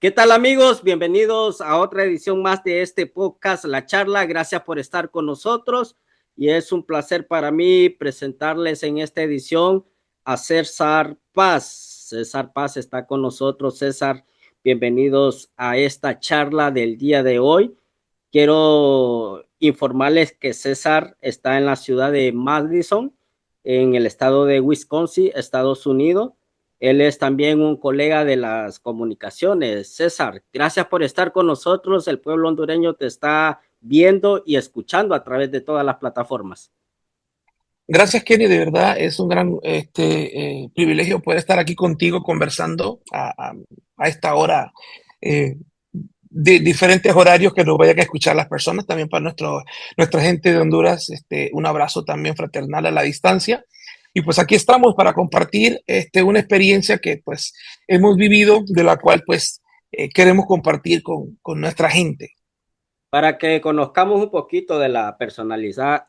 ¿Qué tal amigos? Bienvenidos a otra edición más de este podcast, La Charla. Gracias por estar con nosotros y es un placer para mí presentarles en esta edición a César Paz. César Paz está con nosotros. César, bienvenidos a esta charla del día de hoy. Quiero informarles que César está en la ciudad de Madison, en el estado de Wisconsin, Estados Unidos. Él es también un colega de las comunicaciones. César, gracias por estar con nosotros. El pueblo hondureño te está viendo y escuchando a través de todas las plataformas. Gracias, Kenny, de verdad es un gran privilegio poder estar aquí contigo conversando a esta hora, eh, de diferentes horarios que nos vayan a escuchar las personas, también para nuestra gente de Honduras, un abrazo también fraternal a la distancia. Y pues aquí estamos para compartir una experiencia que pues hemos vivido, de la cual pues queremos compartir con nuestra gente. Para que conozcamos un poquito de la personalidad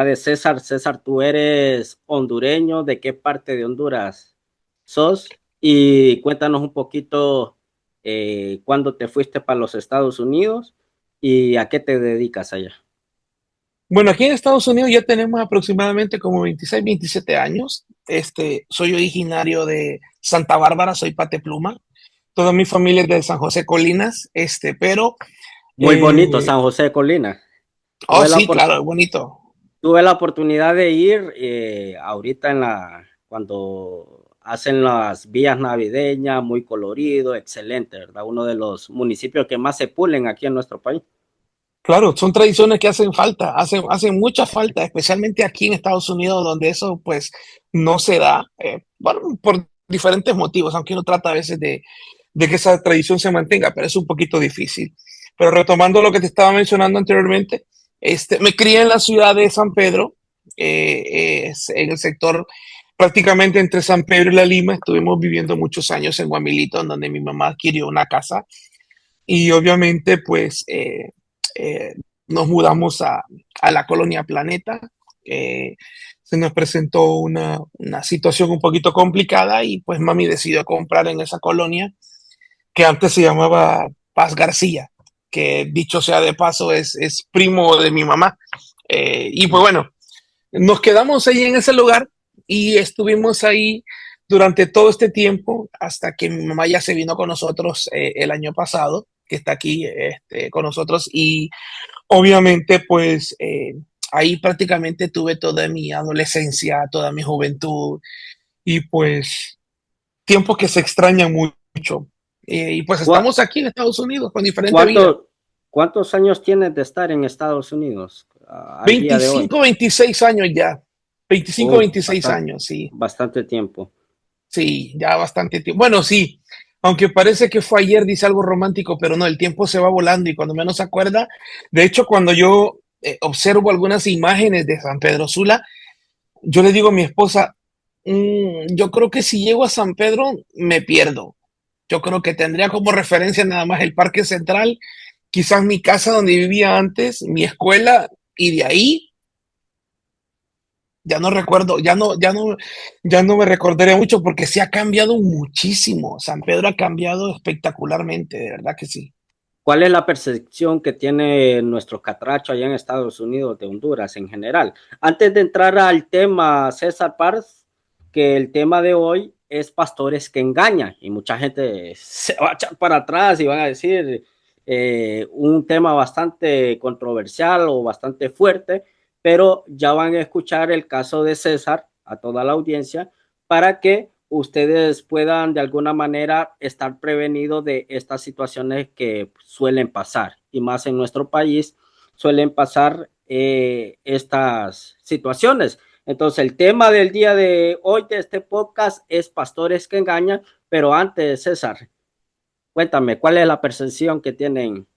de César. César, tú eres hondureño. ¿De qué parte de Honduras sos? Y cuéntanos un poquito cuándo te fuiste para los Estados Unidos y a qué te dedicas allá. Bueno, aquí en Estados Unidos ya tenemos aproximadamente como 26, 27 años. Soy originario de Santa Bárbara, soy Pluma. Toda mi familia es de San José Colinas, pero Muy bonito, eh, San José de Colina. oh Tuve la, sí, opor- claro, bonito. tuve la oportunidad de ir ahorita cuando hacen las vías navideñas, muy colorido, excelente, ¿verdad? Uno de los municipios que más se pulen aquí en nuestro país. Claro, son tradiciones que hacen falta, hacen mucha falta, especialmente aquí en Estados Unidos, donde eso pues no se da, bueno, por diferentes motivos, aunque uno trata a veces de que esa tradición se mantenga, pero es un poquito difícil. Pero retomando lo que te estaba mencionando anteriormente, me crié en la ciudad de San Pedro, en el sector prácticamente entre San Pedro y La Lima. Estuvimos viviendo muchos años en Guamilito, en donde mi mamá adquirió una casa y obviamente pues eh, nos mudamos a la colonia Planeta. Se nos presentó una situación un poquito complicada y pues mami decidió comprar en esa colonia que antes se llamaba Paz García, que dicho sea de paso es primo de mi mamá. Y pues bueno, nos quedamos ahí en ese lugar y estuvimos ahí durante todo este tiempo hasta que mi mamá ya se vino con nosotros el año pasado, que está aquí con nosotros y obviamente pues ahí prácticamente tuve toda mi adolescencia, toda mi juventud y pues tiempos que se extrañan mucho. Y pues ¿Cuá- estamos aquí en Estados Unidos con diferente vida. ¿Cuánto, ¿Cuántos años tienes de estar en Estados Unidos al día de hoy? 25, 26 años ya. 25, Oh, 26 años, sí. bastante tiempo. Sí, ya bastante tiempo. Bueno, sí, aunque parece que fue ayer, dice algo romántico, pero no, el tiempo se va volando y cuando menos se acuerda. De hecho, cuando yo observo algunas imágenes de San Pedro Sula, yo le digo a mi esposa, yo creo que si llego a San Pedro, me pierdo. Yo creo que tendría como referencia nada más el Parque Central, quizás mi casa donde vivía antes, mi escuela, y de ahí ya no recuerdo, ya no me recordaré mucho porque sí ha cambiado muchísimo. San Pedro ha cambiado espectacularmente, de verdad que sí. ¿Cuál es la percepción que tiene nuestro catracho allá en Estados Unidos de Honduras en general? Antes de entrar al tema, César Paz, que el tema de hoy es pastores que engañan y mucha gente se va a echar para atrás y van a decir un tema bastante controversial o bastante fuerte, pero ya van a escuchar el caso de César a toda la audiencia para que ustedes puedan de alguna manera estar prevenidos de estas situaciones que suelen pasar y más en nuestro país suelen pasar estas situaciones. Entonces el tema del día de hoy de este podcast es pastores que engañan, pero antes César, cuéntame, ¿cuál es la percepción que tienen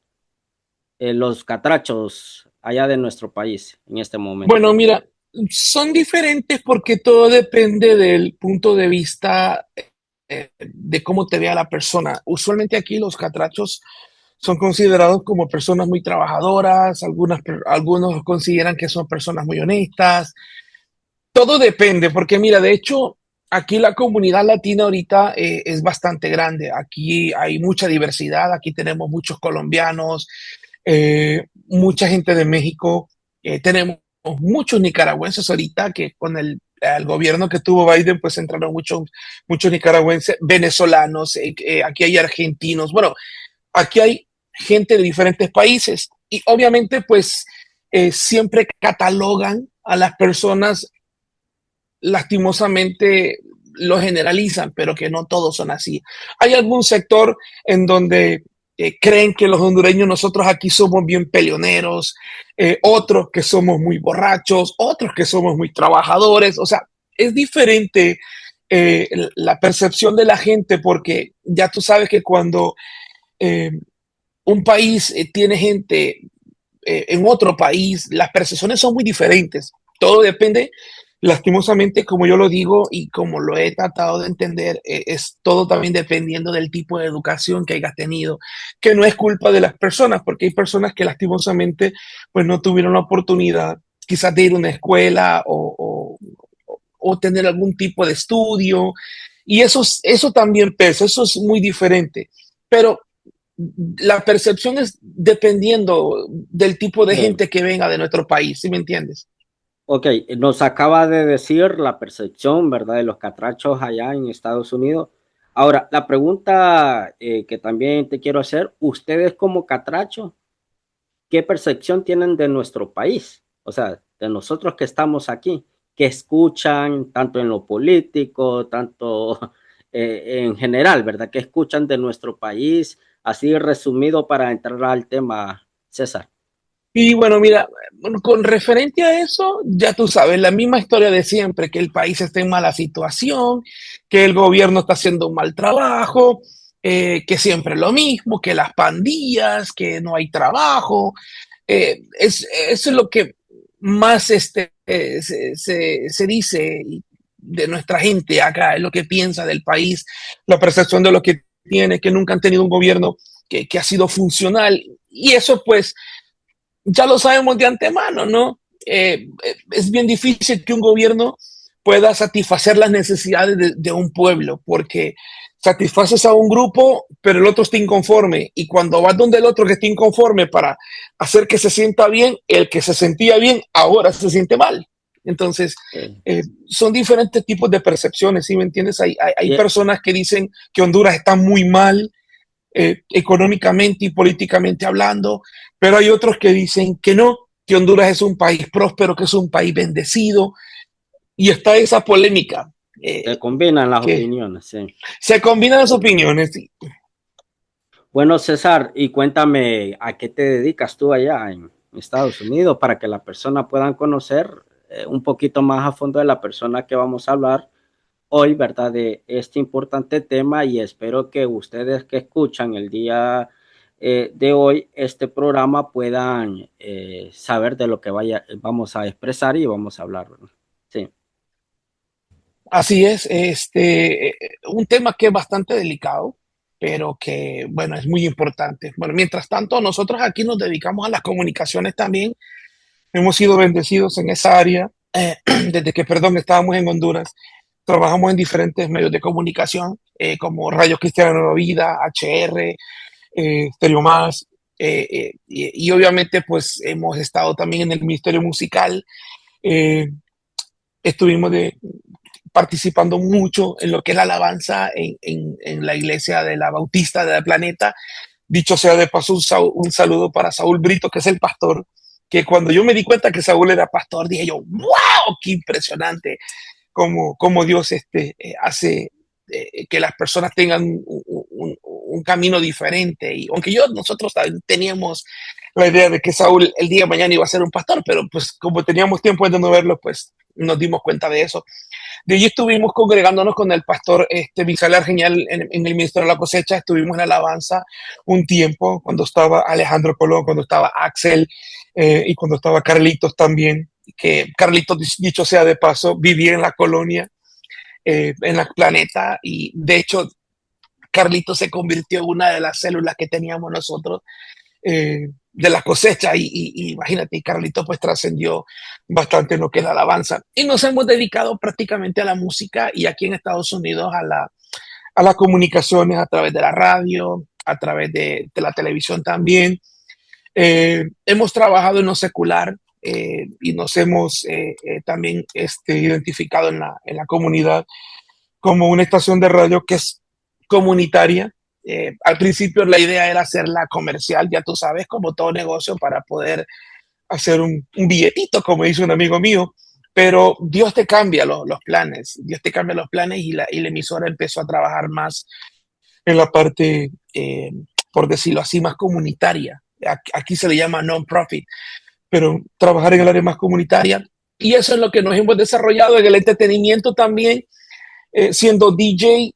los catrachos allá de nuestro país en este momento? Bueno, mira, son diferentes porque todo depende del punto de vista de cómo te vea la persona. Usualmente aquí los catrachos son considerados como personas muy trabajadoras, algunos consideran que son personas muy honestas. Todo depende, porque mira, de hecho, aquí la comunidad latina ahorita es bastante grande. Aquí hay mucha diversidad. Aquí tenemos muchos colombianos, mucha gente de México. Tenemos muchos nicaragüenses ahorita que con el gobierno que tuvo Biden, pues entraron muchos nicaragüenses, venezolanos, aquí hay argentinos. Bueno, aquí hay gente de diferentes países y obviamente pues siempre catalogan a las personas, lastimosamente lo generalizan, pero que no todos son así. Hay algún sector en donde creen que los hondureños nosotros aquí somos bien peleoneros, otros que somos muy borrachos, otros que somos muy trabajadores, o sea, es diferente la percepción de la gente porque ya tú sabes que cuando eh, un país tiene gente en otro país, las percepciones son muy diferentes. Todo depende, lastimosamente, como yo lo digo y como lo he tratado de entender, es todo también dependiendo del tipo de educación que hayas tenido, que no es culpa de las personas, porque hay personas que lastimosamente pues no tuvieron la oportunidad quizás de ir a una escuela o tener algún tipo de estudio, y eso también pesa, eso es muy diferente. Pero la percepción es dependiendo del tipo de Sí. gente que venga de nuestro país, ¿sí me entiendes? Ok, nos acaba de decir la percepción, ¿verdad?, de los catrachos allá en Estados Unidos. Ahora, la pregunta que también te quiero hacer, ustedes como catrachos, ¿qué percepción tienen de nuestro país? O sea, de nosotros que estamos aquí, que escuchan tanto en lo político, tanto en general, ¿verdad? ¿Qué escuchan de nuestro país? Así resumido para entrar al tema, César. Y bueno, mira, con referente a eso, ya tú sabes, la misma historia de siempre, que el país está en mala situación, que el gobierno está haciendo un mal trabajo, que siempre lo mismo, que las pandillas, que no hay trabajo. Eso es lo que más se dice de nuestra gente acá, es lo que piensa del país, la percepción de lo que tiene, que nunca han tenido un gobierno que ha sido funcional. Y eso pues ya lo sabemos de antemano, ¿no? Es bien difícil que un gobierno pueda satisfacer las necesidades de un pueblo, porque satisfaces a un grupo, pero el otro está inconforme. Y cuando vas donde el otro que está inconforme para hacer que se sienta bien, el que se sentía bien ahora se siente mal. Entonces, Eh, son diferentes tipos de percepciones, ¿sí me entiendes? Hay y, personas que dicen que Honduras está muy mal, económicamente y políticamente hablando, pero hay otros que dicen que no, que Honduras es un país próspero, que es un país bendecido, y está esa polémica, Se combinan las que opiniones, sí. se combinan las opiniones. Bueno, César, y cuéntame a qué te dedicas tú allá en Estados Unidos para que la persona puedan conocer un poquito más a fondo de la persona que vamos a hablar hoy, ¿verdad? De este importante tema y espero que ustedes que escuchan el día de hoy este programa puedan saber de lo que vamos a expresar y vamos a hablar, ¿verdad? Sí, Así es, un tema que es bastante delicado, pero que, bueno, es muy importante. Bueno, mientras tanto, nosotros aquí nos dedicamos a las comunicaciones también. Hemos sido bendecidos en esa área desde que, perdón, estábamos en Honduras. Trabajamos en diferentes medios de comunicación, como Radio Cristiana Nueva Vida, HR, Stereo Más, y obviamente pues hemos estado también en el Ministerio Musical. eh, Estuvimos participando mucho en lo que es la alabanza en la iglesia de la Bautista de la Planeta. Dicho sea de paso, un saludo para Saúl Brito, que es el pastor, que cuando yo me di cuenta que Saúl era pastor, dije yo, wow, qué impresionante cómo Dios hace que las personas tengan un camino diferente. Y aunque nosotros teníamos la idea de que Saúl el día de mañana iba a ser un pastor, pero pues como teníamos tiempo de no verlo, pues nos dimos cuenta de eso. De allí estuvimos congregándonos con el pastor Misael Argenial en el Ministerio de la Cosecha. Estuvimos en alabanza un tiempo, cuando estaba Alejandro Colón, cuando estaba Axel y cuando estaba Carlitos también. Que Carlitos, dicho sea de paso, vivía en la colonia, en la Planeta, y de hecho Carlitos se convirtió en una de las células que teníamos nosotros. de la cosecha y imagínate, y Carlito pues trascendió bastante en lo que es la alabanza. Y nos hemos dedicado prácticamente a la música y aquí en Estados Unidos a las comunicaciones a través de la radio, a través de la televisión también. Hemos trabajado en lo secular y nos hemos también identificado en la comunidad como una estación de radio que es comunitaria. Al principio la idea era hacerla comercial, ya tú sabes, como todo negocio, para poder hacer un billetito, como dice un amigo mío, pero Dios te cambia los planes, Dios te cambia los planes y la emisora empezó a trabajar más en la parte, por decirlo así, más comunitaria. Aquí se le llama non-profit, pero trabajar en el área más comunitaria. Y eso es lo que nos hemos desarrollado en el entretenimiento también. Siendo DJ,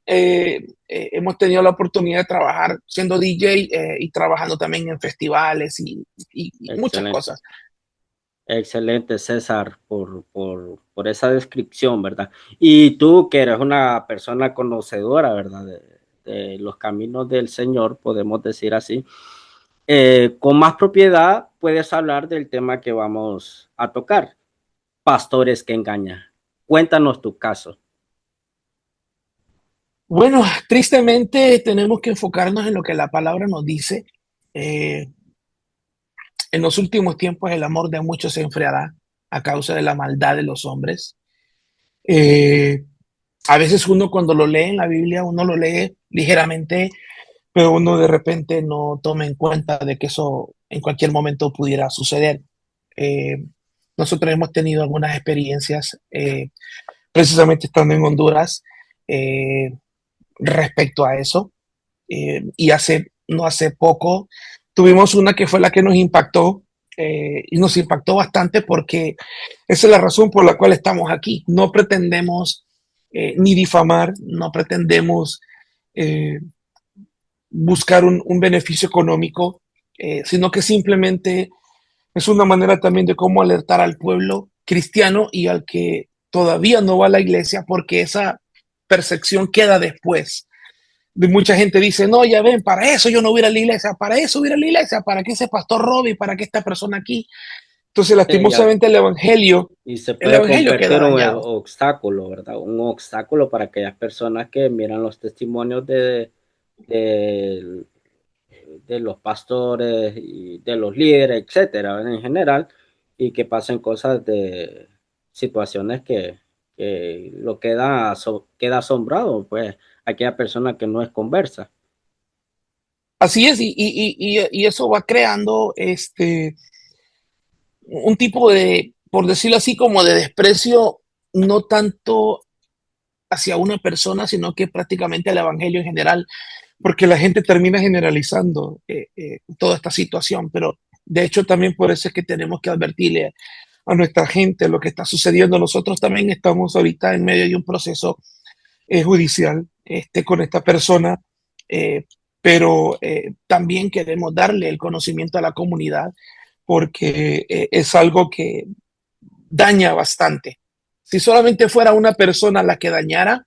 hemos tenido la oportunidad de trabajar siendo DJ y trabajando también en festivales y muchas Excelente. cosas. Excelente, César, por esa descripción, ¿verdad? Y tú, que eres una persona conocedora, ¿verdad? De los caminos del Señor, podemos decir así. Con más propiedad puedes hablar del tema que vamos a tocar, pastores que engañan. Cuéntanos tu caso. Bueno, tristemente tenemos que enfocarnos en lo que la palabra nos dice. Eh, en los últimos tiempos el amor de muchos se enfriará a causa de la maldad de los hombres. Eh, a veces uno cuando lo lee en la Biblia, uno lo lee ligeramente, pero uno de repente no toma en cuenta de que eso en cualquier momento pudiera suceder. Eh, nosotros hemos tenido algunas experiencias, precisamente estando en Honduras, eh, respecto a eso. Y no hace poco tuvimos una que fue la que nos impactó y nos impactó bastante porque esa es la razón por la cual estamos aquí. No pretendemos ni difamar, no pretendemos eh, buscar un beneficio económico, sino que simplemente es una manera también de cómo alertar al pueblo cristiano y al que todavía no va a la iglesia, porque esa percepción queda después. De mucha gente dice, no, ya ven, para eso yo no voy a ir a la iglesia, para eso voy a ir a la iglesia, para que ese pastor robe, para que esta persona aquí. Entonces, Ya, lastimosamente, y se el puede evangelio queda convertir en un dañado. obstáculo, ¿verdad? Un obstáculo para aquellas personas que miran los testimonios de, de los pastores y de los líderes, etcétera, en general, y que pasen cosas de situaciones que lo queda asombrado, pues, aquella persona que no es conversa. Así es, y eso va creando un tipo de, por decirlo así, como de desprecio, no tanto hacia una persona, sino que prácticamente al evangelio en general, porque la gente termina generalizando toda esta situación, pero de hecho también por eso es que tenemos que advertirle a nuestra gente lo que está sucediendo. Nosotros también estamos ahorita en medio de un proceso judicial con esta persona, eh, pero también queremos darle el conocimiento a la comunidad porque es algo que daña bastante. Si solamente fuera una persona la que dañara,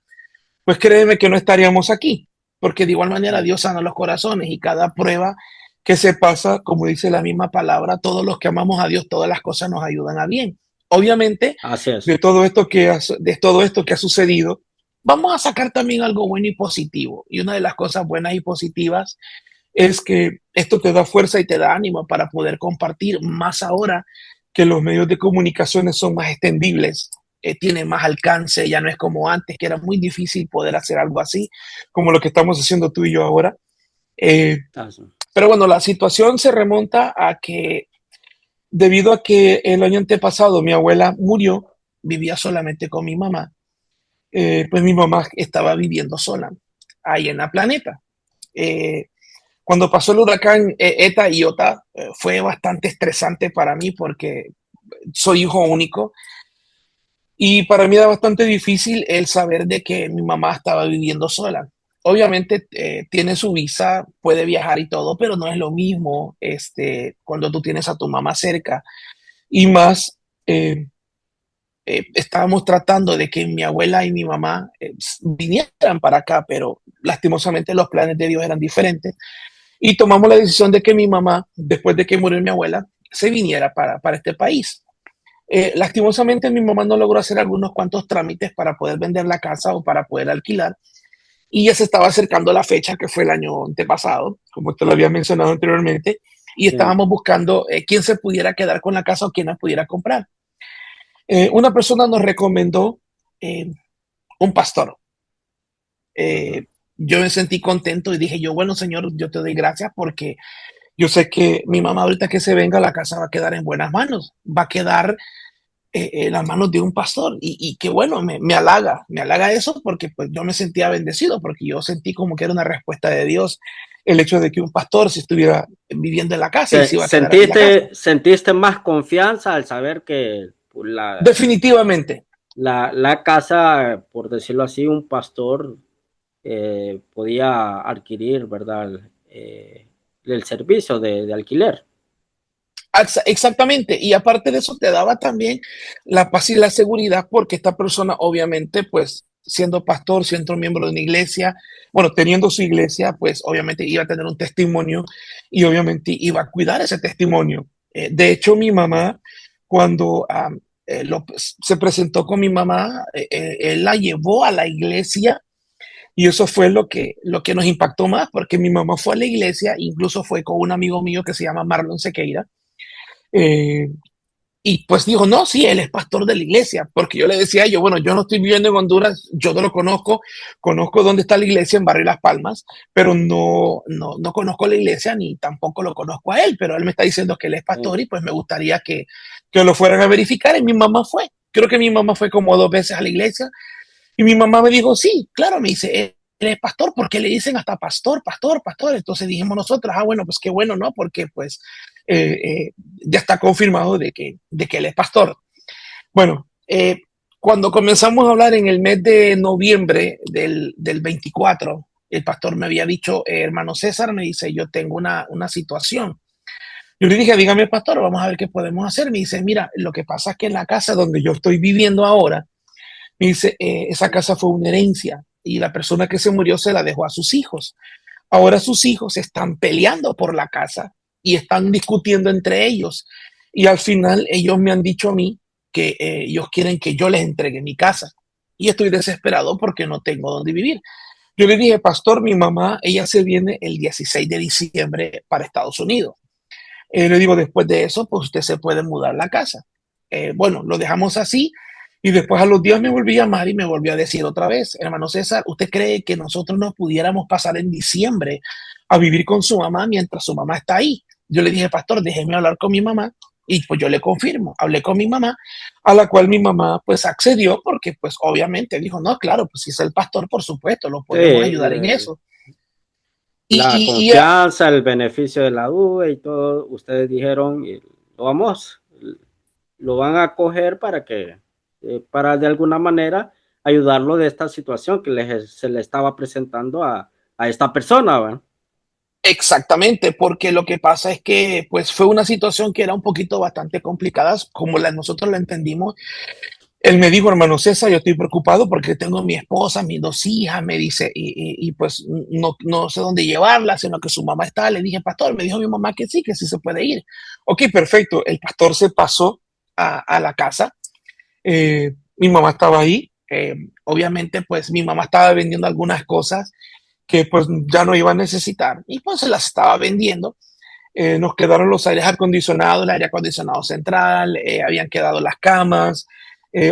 pues créeme que no estaríamos aquí, porque de igual manera Dios sana los corazones y cada prueba que se pasa, como dice la misma palabra, todos los que amamos a Dios, todas las cosas nos ayudan a bien. Obviamente, Así es. de todo esto que ha sucedido, vamos a sacar también algo bueno y positivo. Y una de las cosas buenas y positivas es que esto te da fuerza y te da ánimo para poder compartir más ahora que los medios de comunicaciones son más extendibles, tienen más alcance, ya no es como antes, que era muy difícil poder hacer algo así, como lo que estamos haciendo tú y yo ahora. Eh, Así. pero bueno, la situación se remonta a que debido a que el año antepasado mi abuela murió, vivía solamente con mi mamá, pues mi mamá estaba viviendo sola ahí en la planeta. Eh, Cuando pasó el huracán Eta y Iota, fue bastante estresante para mí porque soy hijo único y para mí era bastante difícil el saber de que mi mamá estaba viviendo sola. Obviamente tiene su visa, puede viajar y todo, pero no es lo mismo cuando tú tienes a tu mamá cerca. Y más, eh, estábamos tratando de que mi abuela y mi mamá vinieran para acá, pero lastimosamente los planes de Dios eran diferentes. y tomamos la decisión de que mi mamá, después de que murió mi abuela, se viniera para este país. Lastimosamente mi mamá no logró hacer algunos cuantos trámites para poder vender la casa o para poder alquilar y ya se estaba acercando la fecha que fue el año antepasado, como te lo había mencionado anteriormente, y Sí, estábamos buscando quién se pudiera quedar con la casa o quién la pudiera comprar. Una persona nos recomendó eh, un pastor. ujú. Eh, yo me sentí contento y dije yo, bueno, Señor, yo te doy gracias porque yo sé que mi mamá ahorita que se venga, la casa va a quedar en buenas manos, va a quedar en las manos de un pastor y que bueno, me halaga eso porque pues yo me sentía bendecido, porque yo sentí como que era una respuesta de Dios el hecho de que un pastor se estuviera viviendo en la casa y se iba a quedar ahí la casa. ¿Sentiste más confianza al saber que pues, Definitivamente. la casa, por decirlo así, un pastor podía adquirir, ¿verdad? El servicio de alquiler. Exactamente, y aparte de eso te daba también la paz y la seguridad porque esta persona obviamente pues siendo pastor, siendo miembro de una iglesia, bueno, teniendo su iglesia, pues obviamente iba a tener un testimonio y obviamente iba a cuidar ese testimonio. De hecho, mi mamá, cuando se presentó con mi mamá, él la llevó a la iglesia y eso fue lo que nos impactó más porque mi mamá fue a la iglesia, incluso fue con un amigo mío que se llama Marlon Sequeira. Eh, y pues dijo, no, sí, él es pastor de la iglesia, porque yo le decía a ellos, bueno, yo no estoy viviendo en Honduras, yo no lo conozco, conozco dónde está la iglesia en Barrio Las Palmas, pero no conozco la iglesia ni tampoco lo conozco a él, pero él me está diciendo que él es Sí, pastor y pues me gustaría que lo fueran a verificar y mi mamá fue. Creo que mi mamá fue como 2 veces a la iglesia y mi mamá me dijo, sí, claro, me dice, él es pastor, porque le dicen hasta pastor, pastor, pastor. Entonces dijimos nosotros, ah, bueno, pues qué bueno, ¿no? Porque pues eh, eh, ya está confirmado de que él es pastor. Bueno, cuando comenzamos a hablar en el mes de noviembre del 24, el pastor me había dicho, hermano César, me dice, yo tengo una situación. Yo le dije, dígame, pastor, vamos a ver qué podemos hacer. Me dice, mira, lo que pasa es que en la casa donde yo estoy viviendo ahora, me dice, esa casa fue una herencia y la persona que se murió se la dejó a sus hijos. Ahora sus hijos están peleando por la casa y están discutiendo entre ellos. Y al final ellos me han dicho a mí que ellos quieren que yo les entregue mi casa. Y estoy desesperado porque no tengo dónde vivir. Yo le dije, pastor, mi mamá, ella se viene el 16 de diciembre para Estados Unidos. Le digo, después de eso, pues usted se puede mudar la casa. Bueno, lo dejamos así y después a los días me volví a llamar y me volvió a decir otra vez, hermano César, ¿usted cree que nosotros nos pudiéramos pasar en diciembre a vivir con su mamá mientras su mamá está ahí? Yo le dije, pastor, déjeme hablar con mi mamá y pues yo le confirmo. Hablé con mi mamá, a la cual mi mamá pues accedió porque pues obviamente dijo, no, claro, pues si es el pastor, por supuesto, lo sí, podemos ayudar en eso. Y, la y, y confianza, el beneficio de la duda y todo, ustedes dijeron, lo vamos, lo van a coger para que, para de alguna manera ayudarlo de esta situación que se le estaba presentando a esta persona, ¿verdad? Exactamente, porque lo que pasa es que pues fue una situación que era un poquito bastante complicada, como nosotros la entendimos. Él me dijo, hermano César, yo estoy preocupado porque tengo mi esposa, mis 2 hijas, me dice, y pues no sé dónde llevarla, sino que su mamá está. Le dije, pastor, me dijo mi mamá que sí se puede ir. Ok, perfecto. El pastor se pasó a la casa. Mi mamá estaba ahí. Obviamente, pues mi mamá estaba vendiendo algunas cosas que pues ya no iba a necesitar y pues se las estaba vendiendo. Nos quedaron los aires acondicionados, el aire acondicionado central, habían quedado las camas,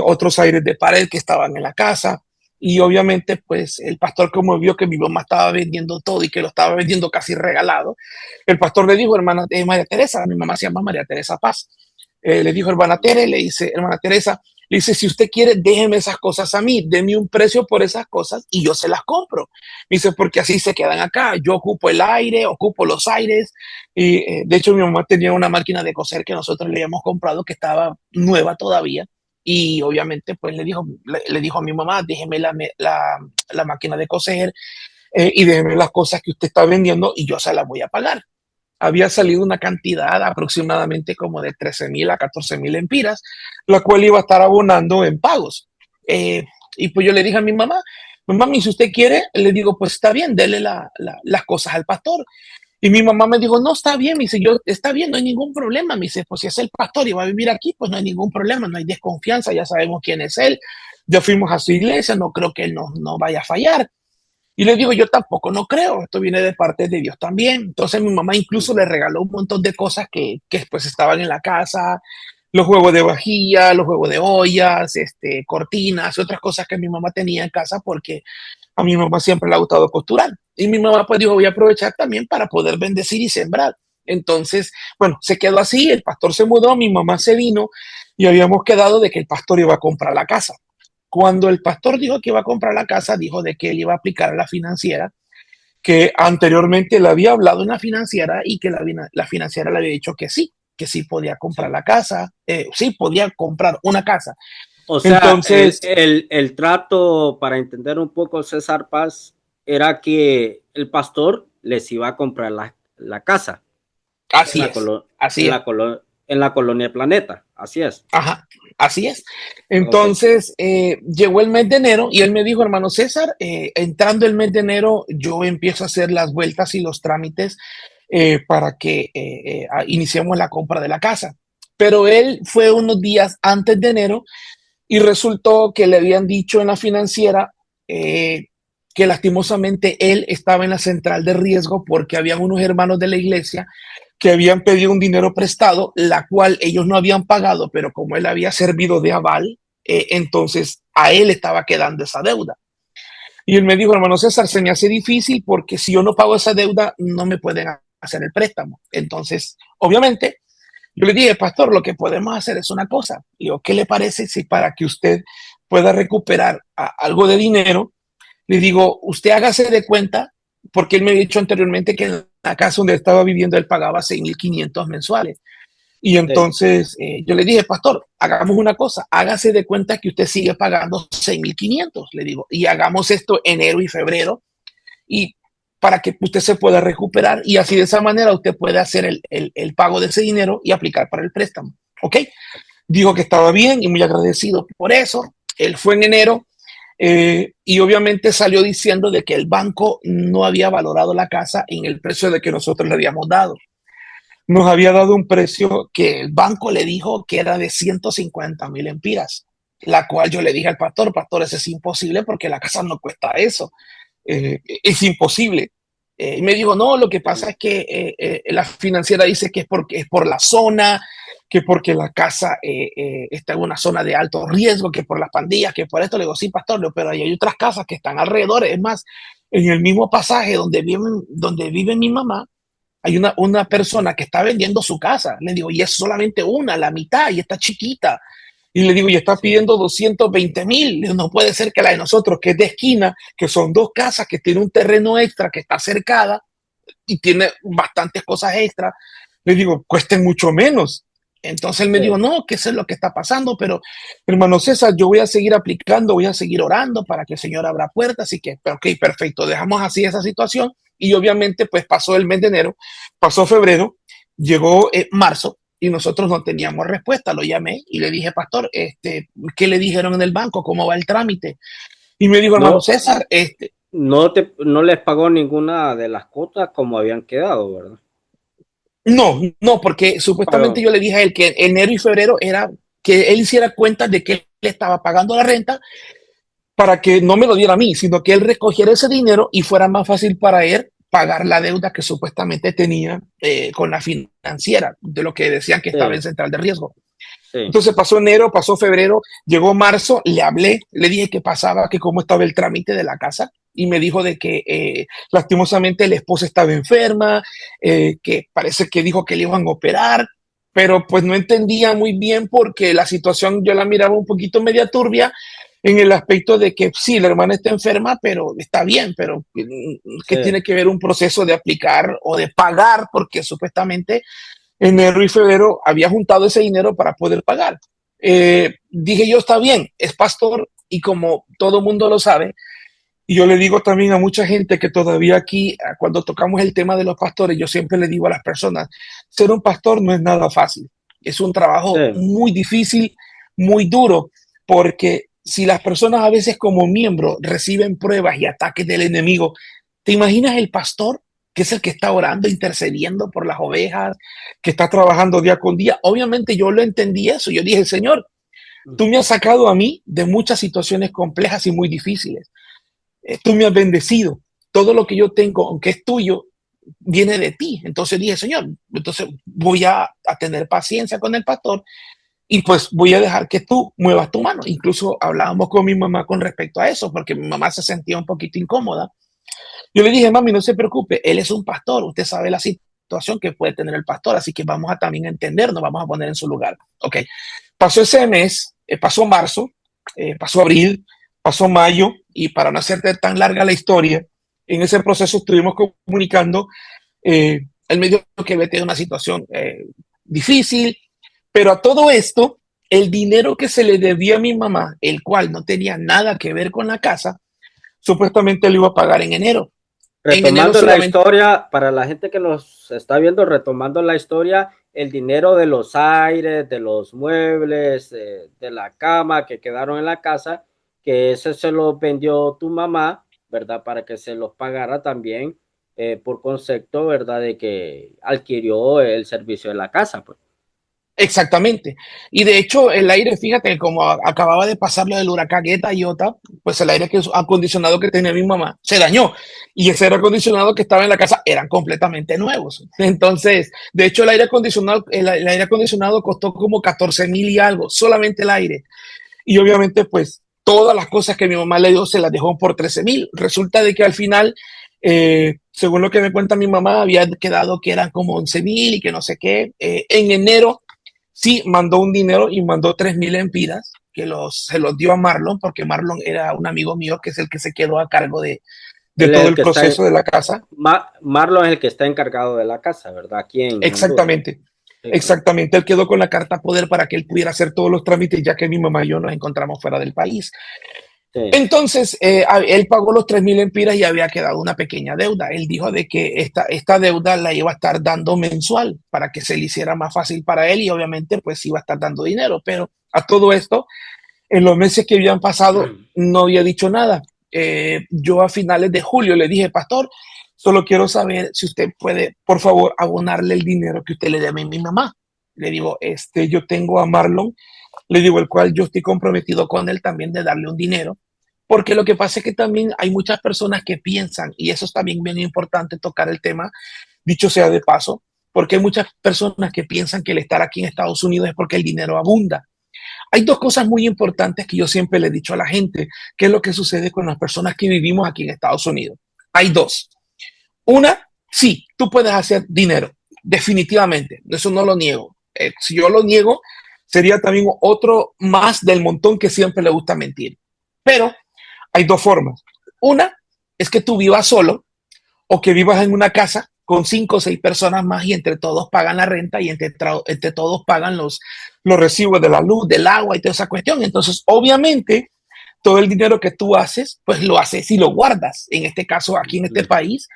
otros aires de pared que estaban en la casa. Y obviamente, pues el pastor, como vio que mi mamá estaba vendiendo todo y que lo estaba vendiendo casi regalado, el pastor le dijo, hermana María Teresa, mi mamá se llama María Teresa Paz, le dijo, hermana Tere, le dice, hermana Teresa, le dice, si usted quiere, déjeme esas cosas a mí, deme un precio por esas cosas y yo se las compro. Dice, porque así se quedan acá. Yo ocupo el aire, ocupo los aires. Y de hecho, mi mamá tenía una máquina de coser que nosotros le habíamos comprado que estaba nueva todavía. Y obviamente, pues le dijo a mi mamá, déjeme la máquina de coser y déjeme las cosas que usted está vendiendo y yo se las voy a pagar. Había salido una cantidad aproximadamente como de 13,000 a 14,000 empiras, la cual iba a estar abonando en pagos. Y pues yo le dije a mi mamá, mami, si usted quiere, le digo, pues está bien, dele las cosas al pastor. Y mi mamá me dijo, no, está bien, me dice, yo, está bien, no hay ningún problema, me dice, pues si es el pastor y va a vivir aquí, pues no hay ningún problema, no hay desconfianza, ya sabemos quién es él, ya fuimos a su iglesia, no creo que él no vaya a fallar. Y le digo, yo tampoco no creo, esto viene de parte de Dios también. Entonces mi mamá incluso le regaló un montón de cosas que pues estaban en la casa, los juegos de vajilla, los juegos de ollas, cortinas y otras cosas que mi mamá tenía en casa porque a mi mamá siempre le ha gustado costurar. Y mi mamá pues dijo, voy a aprovechar también para poder bendecir y sembrar. Entonces, bueno, se quedó así, el pastor se mudó, mi mamá se vino y habíamos quedado de que el pastor iba a comprar la casa. Cuando el pastor dijo que iba a comprar la casa, dijo de que él iba a aplicar a la financiera, que anteriormente le había hablado una financiera y que la financiera le había dicho que sí podía comprar Sí. la casa, sí podía comprar una casa. O sea, Entonces, el trato, para entender un poco, César Paz, era que el pastor les iba a comprar la casa en así la, es, colo- así es. en la colonia Planeta. Así es. Ajá, así es. Ok. Entonces, llegó el mes de enero y él me dijo, hermano César, entrando el mes de enero, yo empiezo a hacer las vueltas y los trámites para que iniciemos la compra de la casa. Pero él fue unos días antes de enero y resultó que le habían dicho en la financiera que lastimosamente él estaba en la central de riesgo porque habían unos hermanos de la iglesia que habían pedido un dinero prestado, la cual ellos no habían pagado, pero como él había servido de aval, entonces a él estaba quedando esa deuda. Y él me dijo, hermano César, se me hace difícil porque si yo no pago esa deuda, no me pueden hacer el préstamo. Entonces, obviamente, yo le dije, pastor, lo que podemos hacer es una cosa. Le digo, ¿qué le parece si para que usted pueda recuperar algo de dinero, le digo, usted hágase de cuenta, porque él me había dicho anteriormente que en la casa donde estaba viviendo él pagaba 6.500 mensuales. Y Sí. entonces yo le dije, pastor, hagamos una cosa, hágase de cuenta que usted sigue pagando 6.500, le digo, y hagamos esto enero y febrero, y para que usted se pueda recuperar y así de esa manera usted puede hacer el pago de ese dinero y aplicar para el préstamo. ¿Ok? Dijo que estaba bien y muy agradecido por eso. Él fue en enero y obviamente salió diciendo de que el banco no había valorado la casa en el precio de que nosotros le habíamos dado. Nos había dado un precio que el banco le dijo que era de 150,000 empiras, la cual yo le dije al pastor, pastor, eso es imposible porque la casa no cuesta eso, es imposible. Y me dijo, no, lo que pasa es que la financiera dice que es porque es por la zona, que porque la casa está en una zona de alto riesgo, que por las pandillas, que por esto. Le digo, sí, pastor, pero hay otras casas que están alrededor. Es más, en el mismo pasaje donde vive mi mamá, hay una persona que está vendiendo su casa. Le digo, y es solamente una, la mitad, y está chiquita. Y le digo, y está Sí. pidiendo 220,000. No puede ser que la de nosotros, que es de esquina, que son dos casas, que tiene un terreno extra, que está cercada y tiene bastantes cosas extra. Le digo, cuesten mucho menos. Entonces él me dijo, Sí. no, que eso es lo que está pasando, pero hermano César, yo voy a seguir aplicando, voy a seguir orando para que el Señor abra puertas, así que, ok, perfecto, dejamos así esa situación y obviamente pues pasó el mes de enero, pasó febrero, llegó marzo y nosotros no teníamos respuesta, lo llamé y le dije, pastor, ¿qué le dijeron en el banco? ¿Cómo va el trámite? Y me dijo, hermano No, César, no les pagó ninguna de las cuotas como habían quedado, ¿verdad? no, no, porque supuestamente Pero, yo le dije a él que enero y febrero era que él hiciera cuenta de que él le estaba pagando la renta para que no me lo diera a mí, sino que él recogiera ese dinero y fuera más fácil para él pagar la deuda que supuestamente tenía con la financiera, de lo que decían que estaba en sí, central de riesgo. sí, Entonces pasó enero, pasó febrero, llegó marzo, le hablé, le dije que pasaba, que cómo estaba el trámite de la casa y me dijo de que lastimosamente la esposa estaba enferma, que parece que dijo que le iban a operar, pero pues no entendía muy bien porque la situación yo la miraba un poquito media turbia en el aspecto de que sí, la hermana está enferma, pero está bien, pero que sí. tiene que ver un proceso de aplicar o de pagar porque supuestamente enero y febrero había juntado ese dinero para poder pagar. Dije yo, está bien, es pastor y como todo mundo lo sabe, y yo le digo también a mucha gente que todavía aquí, cuando tocamos el tema de los pastores, yo siempre le digo a las personas, ser un pastor no es nada fácil, es un trabajo Sí. muy difícil, muy duro, porque si las personas a veces como miembros reciben pruebas y ataques del enemigo, ¿te imaginas el pastor que es el que está orando, intercediendo por las ovejas, que está trabajando día con día. Obviamente yo lo entendí eso. Yo dije, Señor, tú me has sacado a mí de muchas situaciones complejas y muy difíciles. Tú me has bendecido. Todo lo que yo tengo, aunque es tuyo, viene de ti. Entonces dije, Señor, entonces voy a tener paciencia con el pastor y pues voy a dejar que tú muevas tu mano. Incluso hablábamos con mi mamá con respecto a eso, porque mi mamá se sentía un poquito incómoda. Yo le dije, mami, no se preocupe, él es un pastor, usted sabe la situación que puede tener el pastor, así que vamos a también entendernos, vamos a poner en su lugar. Ok, pasó ese mes, pasó marzo, pasó abril, pasó mayo, y para no hacerte tan larga la historia, en ese proceso estuvimos comunicando, él me dijo que había tenido una situación difícil, pero a todo esto, el dinero que se le debía a mi mamá, el cual no tenía nada que ver con la casa, supuestamente lo iba a pagar en enero. En enero Retomando la solamente. historia, para la gente que nos está viendo, retomando la historia, el dinero de los aires, de los muebles, de la cama que quedaron en la casa, que ese se lo vendió tu mamá, ¿verdad? Para que se los pagara también por concepto, ¿verdad? De que adquirió el servicio de la casa, pues. Exactamente. Y de hecho, el aire, fíjate, como acababa de pasar lo del huracán Eta y Iota, pues el aire acondicionado que tenía mi mamá se dañó. Y ese aire acondicionado que estaba en la casa eran completamente nuevos. Entonces, de hecho, el aire acondicionado costó como 14,000 y algo, solamente el aire. Y obviamente, pues todas las cosas que mi mamá le dio se las dejó por 13,000. Resulta de que al final, según lo que me cuenta mi mamá, había quedado que eran como 11,000 y que no sé qué. En enero sí mandó un dinero y mandó 3,000 empiras que se los dio a Marlon, porque Marlon era un amigo mío que es el que se quedó a cargo de Él es todo el el que está, proceso de la casa. Marlon es el que está encargado de la casa, ¿verdad? Aquí en Honduras. Exactamente, Sí, correcto. exactamente. Él quedó con la carta poder para que él pudiera hacer todos los trámites, ya que mi mamá y yo nos encontramos fuera del país. Sí. Entonces, él pagó los 3,000 empiras y había quedado una pequeña deuda. Él dijo de que esta deuda la iba a estar dando mensual para que se le hiciera más fácil para él y obviamente pues iba a estar dando dinero. Pero a todo esto, en los meses que habían pasado, no había dicho nada. Yo a finales de julio le dije, pastor, solo quiero saber si usted puede, por favor, abonarle el dinero que usted le debe a mi mamá. Le digo, yo tengo a Marlon, le digo, el cual yo estoy comprometido con él también de darle un dinero, porque lo que pasa es que también hay muchas personas que piensan, y eso es también bien importante tocar el tema, dicho sea de paso, porque hay muchas personas que piensan que el estar aquí en Estados Unidos es porque el dinero abunda. Hay dos cosas muy importantes que yo siempre le he dicho a la gente, qué es lo que sucede con las personas que vivimos aquí en Estados Unidos. Hay dos. Una, sí, tú puedes hacer dinero, definitivamente, eso no lo niego. Si yo lo niego, sería también otro más del montón que siempre le gusta mentir. Pero hay dos formas. Una es que tú vivas solo o que vivas en una casa con 5 o 6 personas más y entre todos pagan la renta y entre todos pagan los recibos de la luz, del agua y toda esa cuestión. Entonces, obviamente, todo el dinero que tú haces, pues lo haces y lo guardas. En este caso, aquí en este país,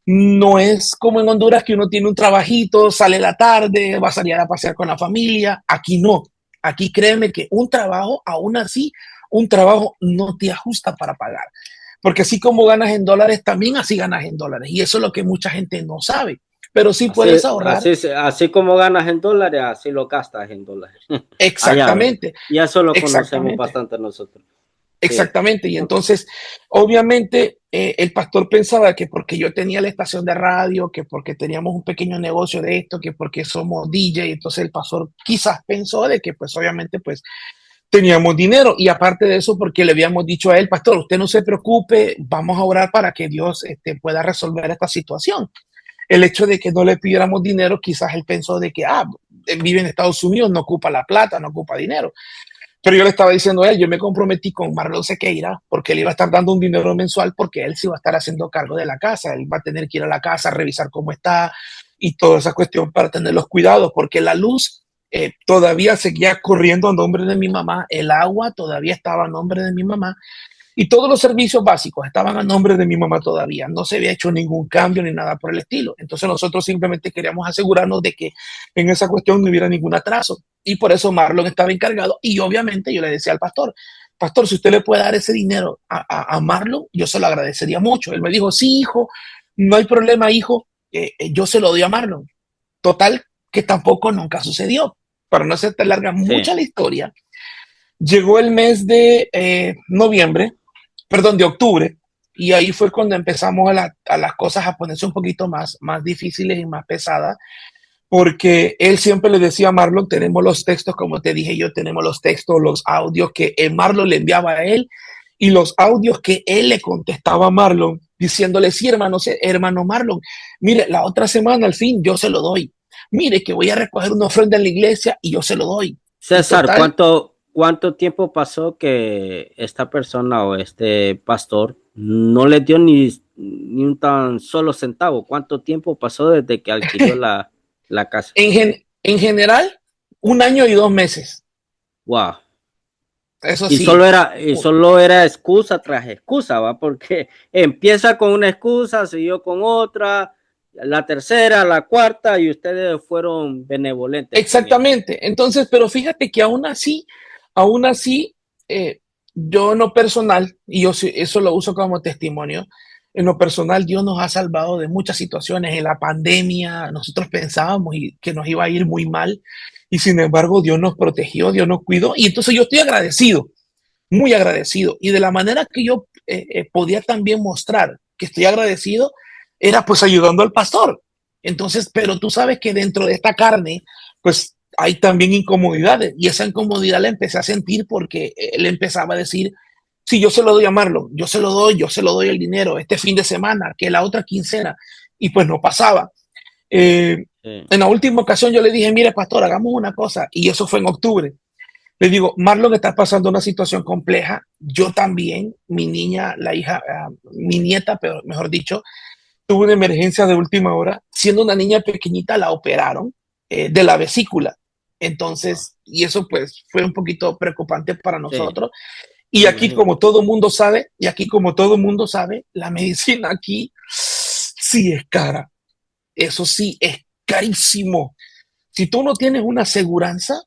no es como en Honduras que uno tiene un trabajito, sale la tarde, va a salir a pasear con la familia. Aquí no. Aquí créeme que un trabajo, aún así, un trabajo no te ajusta para pagar. Porque así como ganas en dólares, también así ganas en dólares. Y eso es lo que mucha gente no sabe. Pero sí puedes ahorrar. Así como ganas en dólares, así lo gastas en dólares. Allá, ¿verdad? Exactamente, Y eso lo conocemos exactamente. bastante nosotros. Sí. Exactamente, y entonces, obviamente, el pastor pensaba que porque yo tenía la estación de radio, que porque teníamos un pequeño negocio de esto, que porque somos DJ, entonces el pastor quizás pensó de que pues obviamente pues teníamos dinero y aparte de eso porque le habíamos dicho a él, pastor, usted no se preocupe, vamos a orar para que Dios pueda resolver esta situación. El hecho de que no le pidiéramos dinero, quizás él pensó de que, él vive en Estados Unidos, no ocupa la plata, no ocupa dinero. Pero yo le estaba diciendo a él, yo me comprometí con Marlon Sequeira porque él iba a estar dando un dinero mensual porque él se iba a estar haciendo cargo de la casa. Él va a tener que ir a la casa, revisar cómo está y toda esa cuestión para tener los cuidados, porque la luz todavía seguía corriendo a nombre de mi mamá, el agua todavía estaba a nombre de mi mamá y todos los servicios básicos estaban a nombre de mi mamá todavía. No se había hecho ningún cambio ni nada por el estilo. Entonces nosotros simplemente queríamos asegurarnos de que en esa cuestión no hubiera ningún atraso. Y por eso Marlon estaba encargado. Y obviamente yo le decía al pastor, pastor, si usted le puede dar ese dinero a Marlon, yo se lo agradecería mucho. Él me dijo, sí, hijo, no hay problema, hijo, yo se lo doy a Marlon. Total, que tampoco nunca sucedió. Para no hacerte larga sí, mucha la historia, llegó el mes de noviembre, perdón, de octubre, y ahí fue cuando empezamos a las cosas a ponerse un poquito más difíciles y más pesadas, porque él siempre le decía a Marlon, tenemos los textos, como te dije yo, tenemos los textos, los audios que Marlon le enviaba a él y los audios que él le contestaba a Marlon, diciéndole, sí, hermano, hermano Marlon, mire, la otra semana al fin yo se lo doy. Mire, que voy a recoger una ofrenda en la iglesia y yo se lo doy. Y César, total, ¿cuánto tiempo pasó que esta persona o este pastor no le dio ni un tan solo centavo? ¿Cuánto tiempo pasó desde que adquirió la casa? en general, 1 año y 2 meses. Wow. Eso Y sí, solo era excusa tras excusa, ¿va? Porque empieza con una excusa, siguió con otra, la tercera, la cuarta, y ustedes fueron benevolentes con él. exactamente. Entonces, pero fíjate que aún así, yo en lo personal, y yo eso lo uso como testimonio, en lo personal Dios nos ha salvado de muchas situaciones. En la pandemia nosotros pensábamos que nos iba a ir muy mal y sin embargo Dios nos protegió, Dios nos cuidó y entonces yo estoy agradecido, muy agradecido. Y de la manera que yo podía también mostrar que estoy agradecido era pues ayudando al pastor. Entonces, pero tú sabes que dentro de esta carne, pues hay también incomodidades y esa incomodidad la empecé a sentir porque él empezaba a decir, si yo se lo doy a Marlon, yo se lo doy el dinero este fin de semana, que la otra quincena, y pues no pasaba. Eh, Sí, en la última ocasión yo le dije, mire pastor, hagamos una cosa, y eso fue en octubre. Le digo, Marlon está pasando una situación compleja. Yo también, mi niña, la hija, mi nieta, pero mejor dicho, tuvo una emergencia de última hora. Siendo una niña pequeñita, la operaron de la vesícula. wow. Entonces, y eso pues fue un poquito preocupante para Sí, nosotros. Y me aquí, imagino. como todo mundo sabe, la medicina aquí sí es cara. Eso sí, es carísimo. Si tú no tienes una aseguranza,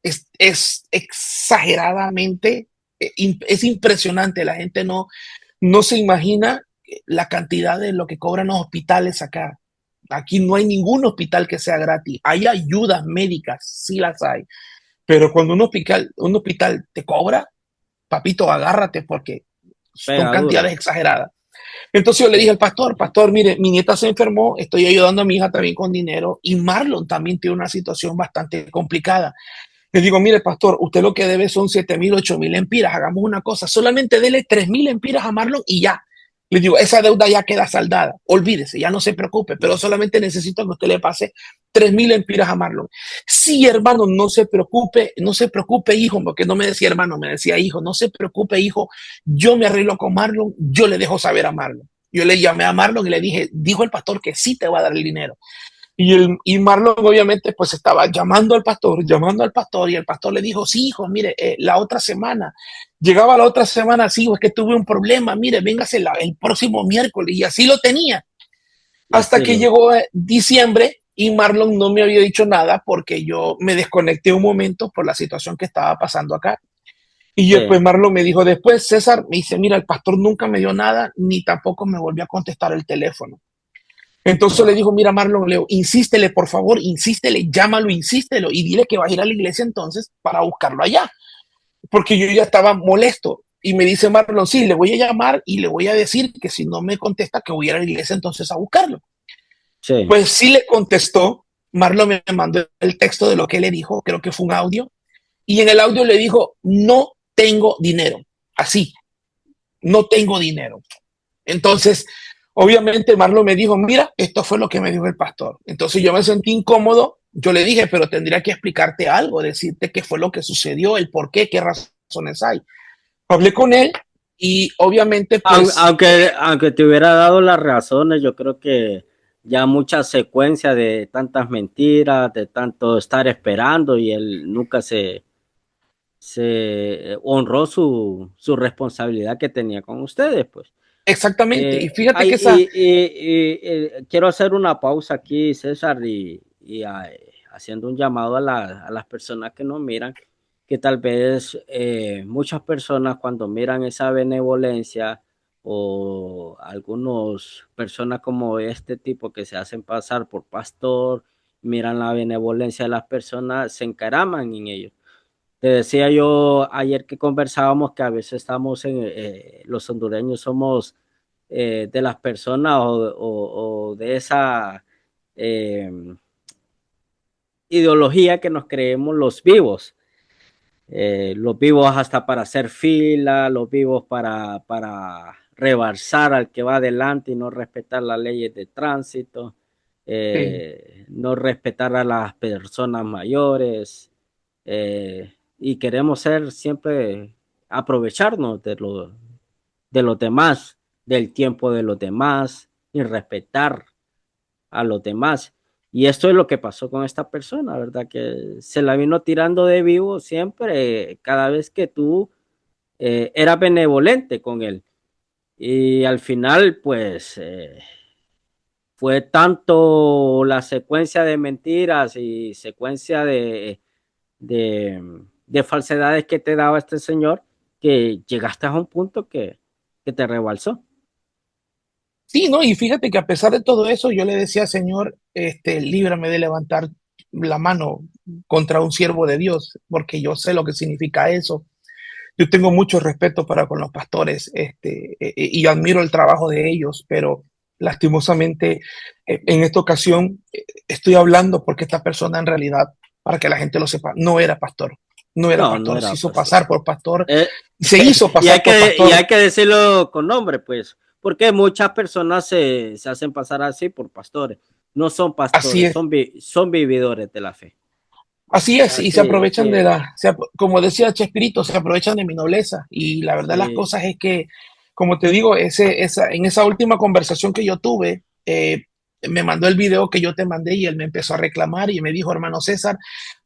es exageradamente, es impresionante. La gente no se imagina la cantidad de lo que cobran los hospitales acá. Aquí no hay ningún hospital que sea gratis. Hay ayudas médicas, sí las hay. Pero cuando un hospital te cobra, papito, agárrate porque son Pega cantidades duro. exageradas. Entonces yo le dije Sí, al pastor, pastor, mire, mi nieta se enfermó, estoy ayudando a mi hija también con dinero y Marlon también tiene una situación bastante complicada. Le digo, mire, pastor, usted lo que debe son 7,000, 8,000 empiras. Hagamos una cosa, solamente dele 3,000 empiras a Marlon y ya. Le digo, esa deuda ya queda saldada. Olvídese, ya no se preocupe, pero solamente necesito que usted le pase 3,000 empiras a Marlon. Sí, hermano, no se preocupe, no se preocupe, hijo, porque no me decía hermano, me decía hijo, no se preocupe, hijo, yo me arreglo con Marlon, yo le dejo saber a Marlon. Yo le llamé a Marlon y le dije, dijo el pastor que sí te va a dar el dinero. Y Marlon obviamente pues estaba llamando al pastor y el pastor le dijo, sí, hijo, mire, la otra semana, llegaba la otra semana, sí, hijo, es que tuve un problema, mire, véngase el próximo miércoles y así lo tenía. y Hasta así que lo. llegó diciembre y Marlon no me había dicho nada porque yo me desconecté un momento por la situación que estaba pasando acá. Y después Sí, Marlon me dijo, después César me dice, mira, el pastor nunca me dio nada, ni tampoco me volvió a contestar el teléfono. Entonces le wow. dijo, mira Marlon, Leo, insístele, por favor, insístele, llámalo, insístelo y dile que va a ir a la iglesia entonces para buscarlo allá, porque yo ya estaba molesto. Y me dice Marlon, sí, le voy a llamar y le voy a decir que si no me contesta que voy a ir a la iglesia entonces a buscarlo. Sí, Pues sí le contestó, Marlon me mandó el texto de lo que le dijo, creo que fue un audio, y en el audio le dijo, no tengo dinero, así, no tengo dinero. Entonces, obviamente Marlon me dijo, mira, esto fue lo que me dijo el pastor. Entonces yo me sentí incómodo, yo le dije, pero tendría que explicarte algo, decirte qué fue lo que sucedió, el por qué, qué razones hay. Hablé con él y obviamente pues aunque te hubiera dado las razones, yo creo que ya mucha secuencia de tantas mentiras, de tanto estar esperando y él nunca se honró su responsabilidad que tenía con ustedes, pues. exactamente, y fíjate que esa, Quiero hacer una pausa aquí, César, haciendo un llamado a las personas que nos miran, que tal vez muchas personas cuando miran esa benevolencia o algunas personas como este tipo que se hacen pasar por pastor, miran la benevolencia de las personas, se encaraman en ello. Te decía yo ayer que conversábamos que a veces estamos los hondureños somos de las personas o de esa eh, ideología que nos creemos los vivos hasta para hacer fila, los vivos para rebasar al que va adelante y no respetar las leyes de tránsito, Sí. no respetar a las personas mayores, y queremos ser siempre aprovecharnos de los demás, del tiempo de los demás y respetar a los demás. Y esto es lo que pasó con esta persona, ¿verdad? Que se la vino tirando de vivo siempre, cada vez que tú eras benevolente con él. Y al final, pues, fue tanto la secuencia de mentiras y secuencia de falsedades que te daba este señor, que llegaste a un punto que te rebalsó. Sí, ¿no? Y fíjate que a pesar de todo eso, yo le decía, Señor, líbrame de levantar la mano contra un siervo de Dios, porque yo sé lo que significa eso. Yo tengo mucho respeto para con los pastores, y admiro el trabajo de ellos, pero lastimosamente en esta ocasión estoy hablando porque esta persona en realidad, para que la gente lo sepa, no era pastor, no era No, no pastor, se era hizo pastor. pasar por pastor, Eh, se hizo pasar por y pastor, hay que decirlo con nombre, pues, porque muchas personas se hacen pasar así por pastores. No son así pastores, es. son vividores de la fe. Así es, y se Así aprovechan de que, como decía Chespirito, se aprovechan de mi nobleza. Y la verdad, las sí, cosas es que, como te digo, en esa última conversación que yo tuve, me mandó el video que yo te mandé y él me empezó a reclamar y me dijo, hermano César,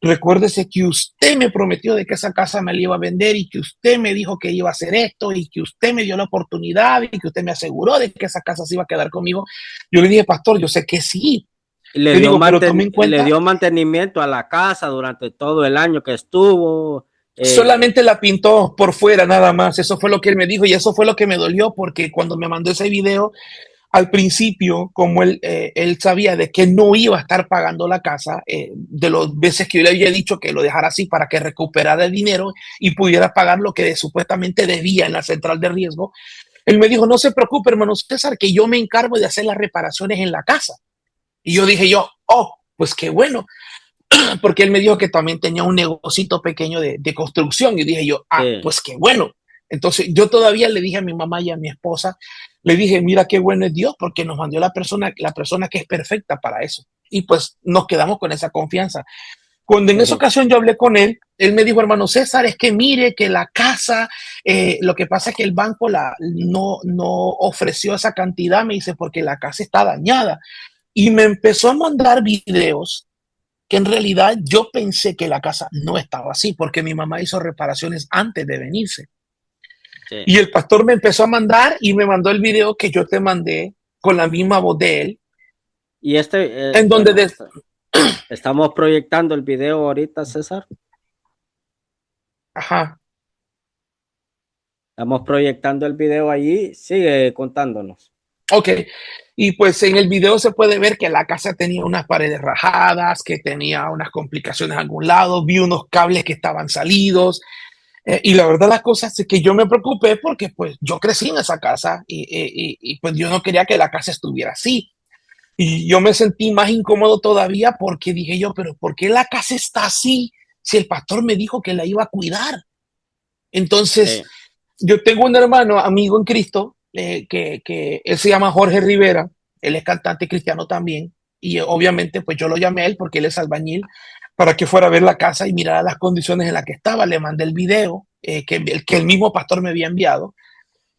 recuérdese que usted me prometió de que esa casa me la iba a vender y que usted me dijo que iba a hacer esto y que usted me dio la oportunidad y que usted me aseguró de que esa casa se iba a quedar conmigo. Yo le dije, pastor, yo sé que sí. Le digo, pero tome en le cuenta, dio mantenimiento a la casa durante todo el año que estuvo. solamente la pintó por fuera nada más. Eso fue lo que él me dijo y eso fue lo que me dolió porque cuando me mandó ese video, al principio, como él sabía de que no iba a estar pagando la casa, de las veces que yo le había dicho que lo dejara así para que recuperara el dinero y pudiera pagar lo que supuestamente debía en la central de riesgo, él me dijo, no se preocupe, hermano César, que yo me encargo de hacer las reparaciones en la casa. Y yo dije yo, oh, pues qué bueno, porque él me dijo que también tenía un negocito pequeño de construcción y dije yo, ah, Sí, pues qué bueno. Entonces yo todavía le dije a mi mamá y a mi esposa, le dije, mira qué bueno es Dios porque nos mandó la persona que es perfecta para eso. Y pues nos quedamos con esa confianza. Cuando en esa sí, ocasión yo hablé con él me dijo, hermano César, es que mire que la casa, lo que pasa es que el banco no ofreció esa cantidad, me dice, porque la casa está dañada. Y me empezó a mandar videos que en realidad yo pensé que la casa no estaba así, porque mi mamá hizo reparaciones antes de venirse. sí. Y el pastor me empezó a mandar y me mandó el video que yo te mandé con la misma voz de él, Y en donde bueno, estamos proyectando el video ahorita, César. ajá, Estamos proyectando el video allí. Sigue contándonos. ok. Y pues en el video se puede ver que la casa tenía unas paredes rajadas, que tenía unas complicaciones a algún lado, vi unos cables que estaban salidos. Y la verdad las cosas es que yo me preocupé porque pues yo crecí en esa casa y pues yo no quería que la casa estuviera así. Y yo me sentí más incómodo todavía porque dije yo, pero ¿por qué la casa está así si el pastor me dijo que la iba a cuidar? Entonces, Sí, yo tengo un hermano, amigo en Cristo, que él se llama Jorge Rivera, él es cantante cristiano también, y obviamente pues yo lo llamé a él porque él es albañil, para que fuera a ver la casa y mirara las condiciones en las que estaba. Le mandé el video que el mismo pastor me había enviado,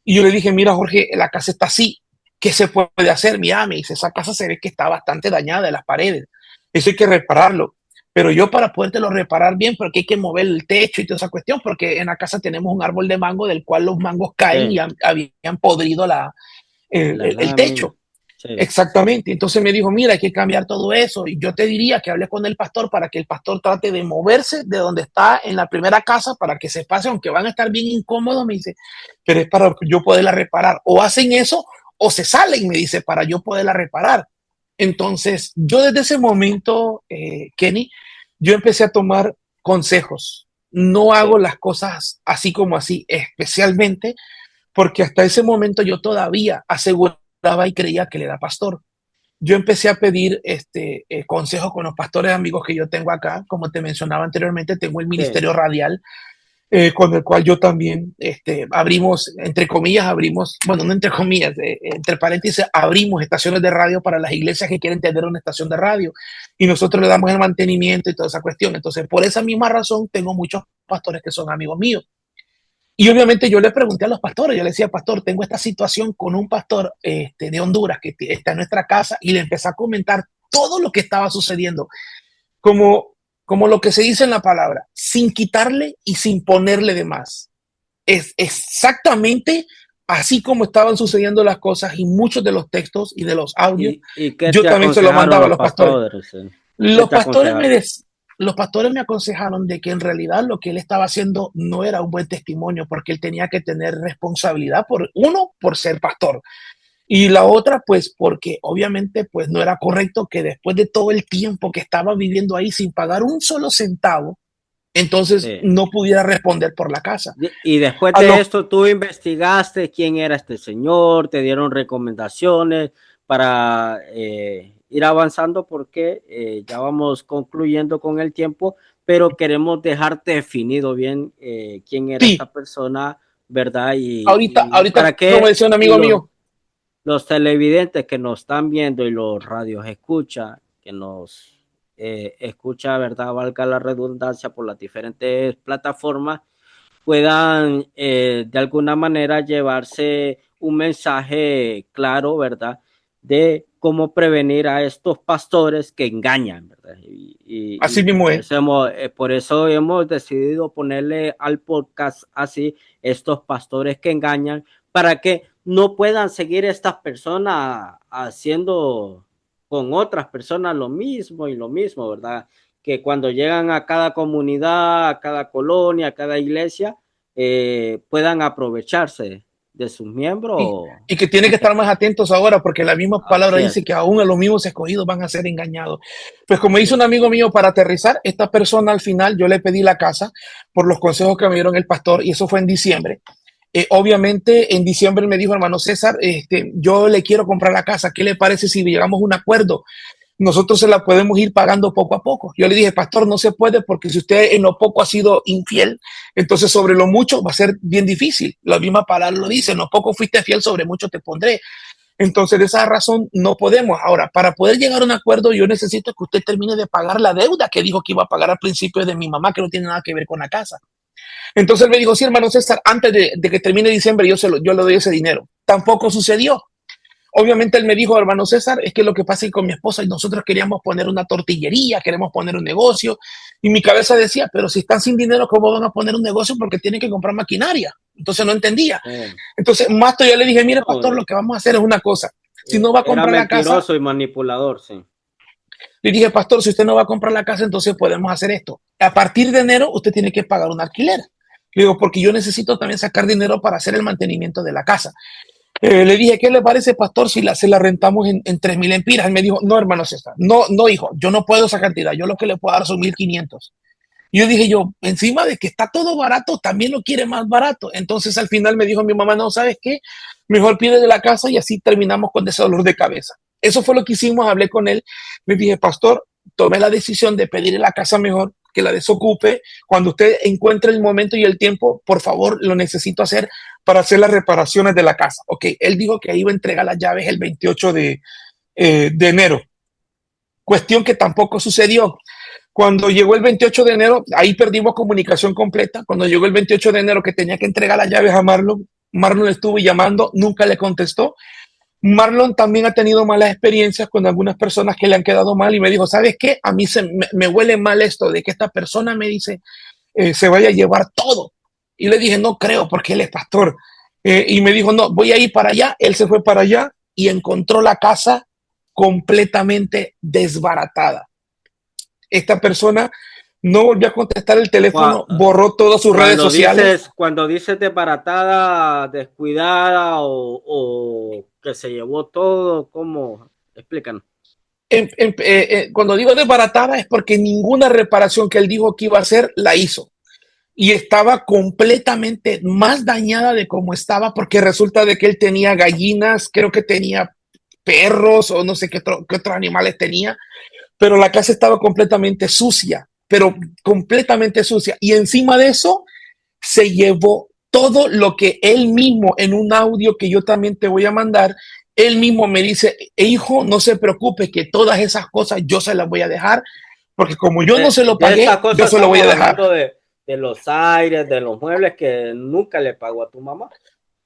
y yo le dije, mira Jorge, la casa está así, ¿qué se puede hacer? Mira, me dice, esa casa se ve que está bastante dañada de las paredes, eso hay que repararlo. Pero yo para podértelo reparar bien, porque hay que mover el techo y toda esa cuestión, porque en la casa tenemos un árbol de mango del cual los mangos caen y sí. habían podrido La el lámina. techo. sí, Exactamente. Entonces me dijo, mira, hay que cambiar todo eso. Y yo te diría que hables con el pastor para que el pastor trate de moverse de donde está en la primera casa para que se pase, aunque van a estar bien incómodos, me dice, pero es para yo poderla reparar. O hacen eso o se salen, me dice, para yo poderla reparar. Entonces, yo desde ese momento, Kenny, yo empecé a tomar consejos. No hago sí, las cosas así como así, especialmente porque hasta ese momento yo todavía aseguraba y creía que él era pastor. Yo empecé a pedir consejo con los pastores amigos que yo tengo acá. Como te mencionaba anteriormente, tengo el sí, ministerio radial, con el cual yo también abrimos, entre comillas, abrimos, bueno, no entre comillas, entre paréntesis, abrimos estaciones de radio para las iglesias que quieren tener una estación de radio y nosotros le damos el mantenimiento y toda esa cuestión. Entonces, por esa misma razón, tengo muchos pastores que son amigos míos. Y obviamente yo le pregunté a los pastores, yo le decía, pastor, tengo esta situación con un pastor de Honduras que está en nuestra casa y le empecé a comentar todo lo que estaba sucediendo, como, como lo que se dice en la palabra, sin quitarle y sin ponerle de más. Es exactamente así como estaban sucediendo las cosas y muchos de los textos y de los audios, y qué yo te también se los aconsejaron mandaba a los los pastores. pastores? ¿Qué Los te pastores me, aconsejaron? des- los pastores me aconsejaron de que en realidad lo que él estaba haciendo no era un buen testimonio porque él tenía que tener responsabilidad por uno, por ser pastor. Y la otra, pues porque obviamente pues no era correcto que después de todo el tiempo que estaba viviendo ahí sin pagar un solo centavo, entonces Sí. no pudiera responder por la casa. Y después A de lo esto, tú investigaste quién era este señor, te dieron recomendaciones para ir avanzando porque ya vamos concluyendo con el tiempo, pero queremos dejar definido bien quién era sí, esta persona, ¿verdad? Y ahorita, para como que decía un amigo mío, los televidentes que nos están viendo y los radios escucha, que nos escucha, ¿verdad? Valga la redundancia por las diferentes plataformas, puedan de alguna manera llevarse un mensaje claro, ¿verdad? De cómo prevenir a estos pastores que engañan, ¿verdad? así mismo es. Por eso hemos decidido ponerle al podcast así, estos pastores que engañan, para que no puedan seguir estas personas haciendo con otras personas lo mismo, ¿verdad? Que cuando llegan a cada comunidad, a cada colonia, a cada iglesia, puedan aprovecharse de sus Y, miembros. y que tiene que estar más atentos ahora porque la misma palabra Así dice es. que aún a los mismos escogidos van a ser engañados. Pues como Así dice un es. amigo mío, para aterrizar, esta persona al final yo le pedí la casa por los consejos que me dieron el pastor y eso fue en diciembre. Obviamente en diciembre me dijo, hermano César, yo le quiero comprar la casa, ¿qué le parece si llegamos a un acuerdo? Nosotros se la podemos ir pagando poco a poco. Yo le dije, pastor, no se puede porque si usted en lo poco ha sido infiel, entonces sobre lo mucho va a ser bien difícil. La misma palabra lo dice, en lo poco fuiste fiel, sobre mucho te pondré. Entonces, de esa razón no podemos. Ahora, para poder llegar a un acuerdo, yo necesito que usted termine de pagar la deuda que dijo que iba a pagar al principio de mi mamá, que no tiene nada que ver con la casa. Entonces él me dijo, sí, hermano César, antes de que termine diciembre, yo le doy ese dinero. Tampoco sucedió. Obviamente él me dijo, hermano César, es que lo que pasa es que con mi esposa y nosotros queríamos poner una tortillería, queremos poner un negocio. Y mi cabeza decía, pero si están sin dinero, ¿cómo van a poner un negocio? Porque tienen que comprar maquinaria. Entonces no entendía. Entonces, Masto, yo le dije, mire, No, pastor, lo que vamos a hacer es una cosa. Si no va a era comprar la casa, mentiroso y manipulador, sí. le dije, pastor, si usted no va a comprar la casa, entonces podemos hacer esto. A partir de enero, usted tiene que pagar un alquiler. Le digo, porque yo necesito también sacar dinero para hacer el mantenimiento de la casa. Le dije, ¿qué le parece, pastor, si se la rentamos en 3,000 empiras? Él me dijo, no, hermano César, no, no, hijo, yo no puedo esa cantidad, yo lo que le puedo dar son 1,500. Y yo dije, encima de que está todo barato, también lo quiere más barato. Entonces al final me dijo mi mamá, no, ¿sabes qué? Mejor pide de la casa y así terminamos con ese dolor de cabeza. Eso fue lo que hicimos, hablé con él, le dije, pastor, tomé la decisión de pedirle la casa mejor, que la desocupe. Cuando usted encuentre el momento y el tiempo, por favor, lo necesito hacer para hacer las reparaciones de la casa. Ok, él dijo que iba a entregar las llaves el 28 de enero. Cuestión que tampoco sucedió. Cuando llegó el 28 de enero, ahí perdimos comunicación completa. Cuando llegó el 28 de enero que tenía que entregar las llaves a Marlon, Marlon le estuvo llamando, nunca le contestó. Marlon también ha tenido malas experiencias con algunas personas que le han quedado mal y me dijo, ¿sabes qué? A mí me huele mal esto de que esta persona me dice se vaya a llevar todo. Y le dije, no creo porque él es pastor. Y me dijo, no, voy a ir para allá. Él se fue para allá y encontró la casa completamente desbaratada. Esta persona no volvió a contestar el teléfono, borró todas sus redes sociales. Cuando dices desbaratada, descuidada o que se llevó todo, ¿cómo? Explícanos. Cuando digo desbaratada es porque ninguna reparación que él dijo que iba a hacer la hizo. Y estaba completamente más dañada de cómo estaba, porque resulta de que él tenía gallinas, creo que tenía perros o no sé qué otros animales tenía, pero la casa estaba completamente sucia, pero completamente sucia. Y encima de eso, se llevó todo lo que él mismo, en un audio que yo también te voy a mandar, él mismo me dice, hijo, no se preocupe, que todas esas cosas yo se las voy a dejar, porque como yo no se lo pagué, yo se lo voy a dejar. De los aires, de los muebles que nunca le pagó a tu mamá.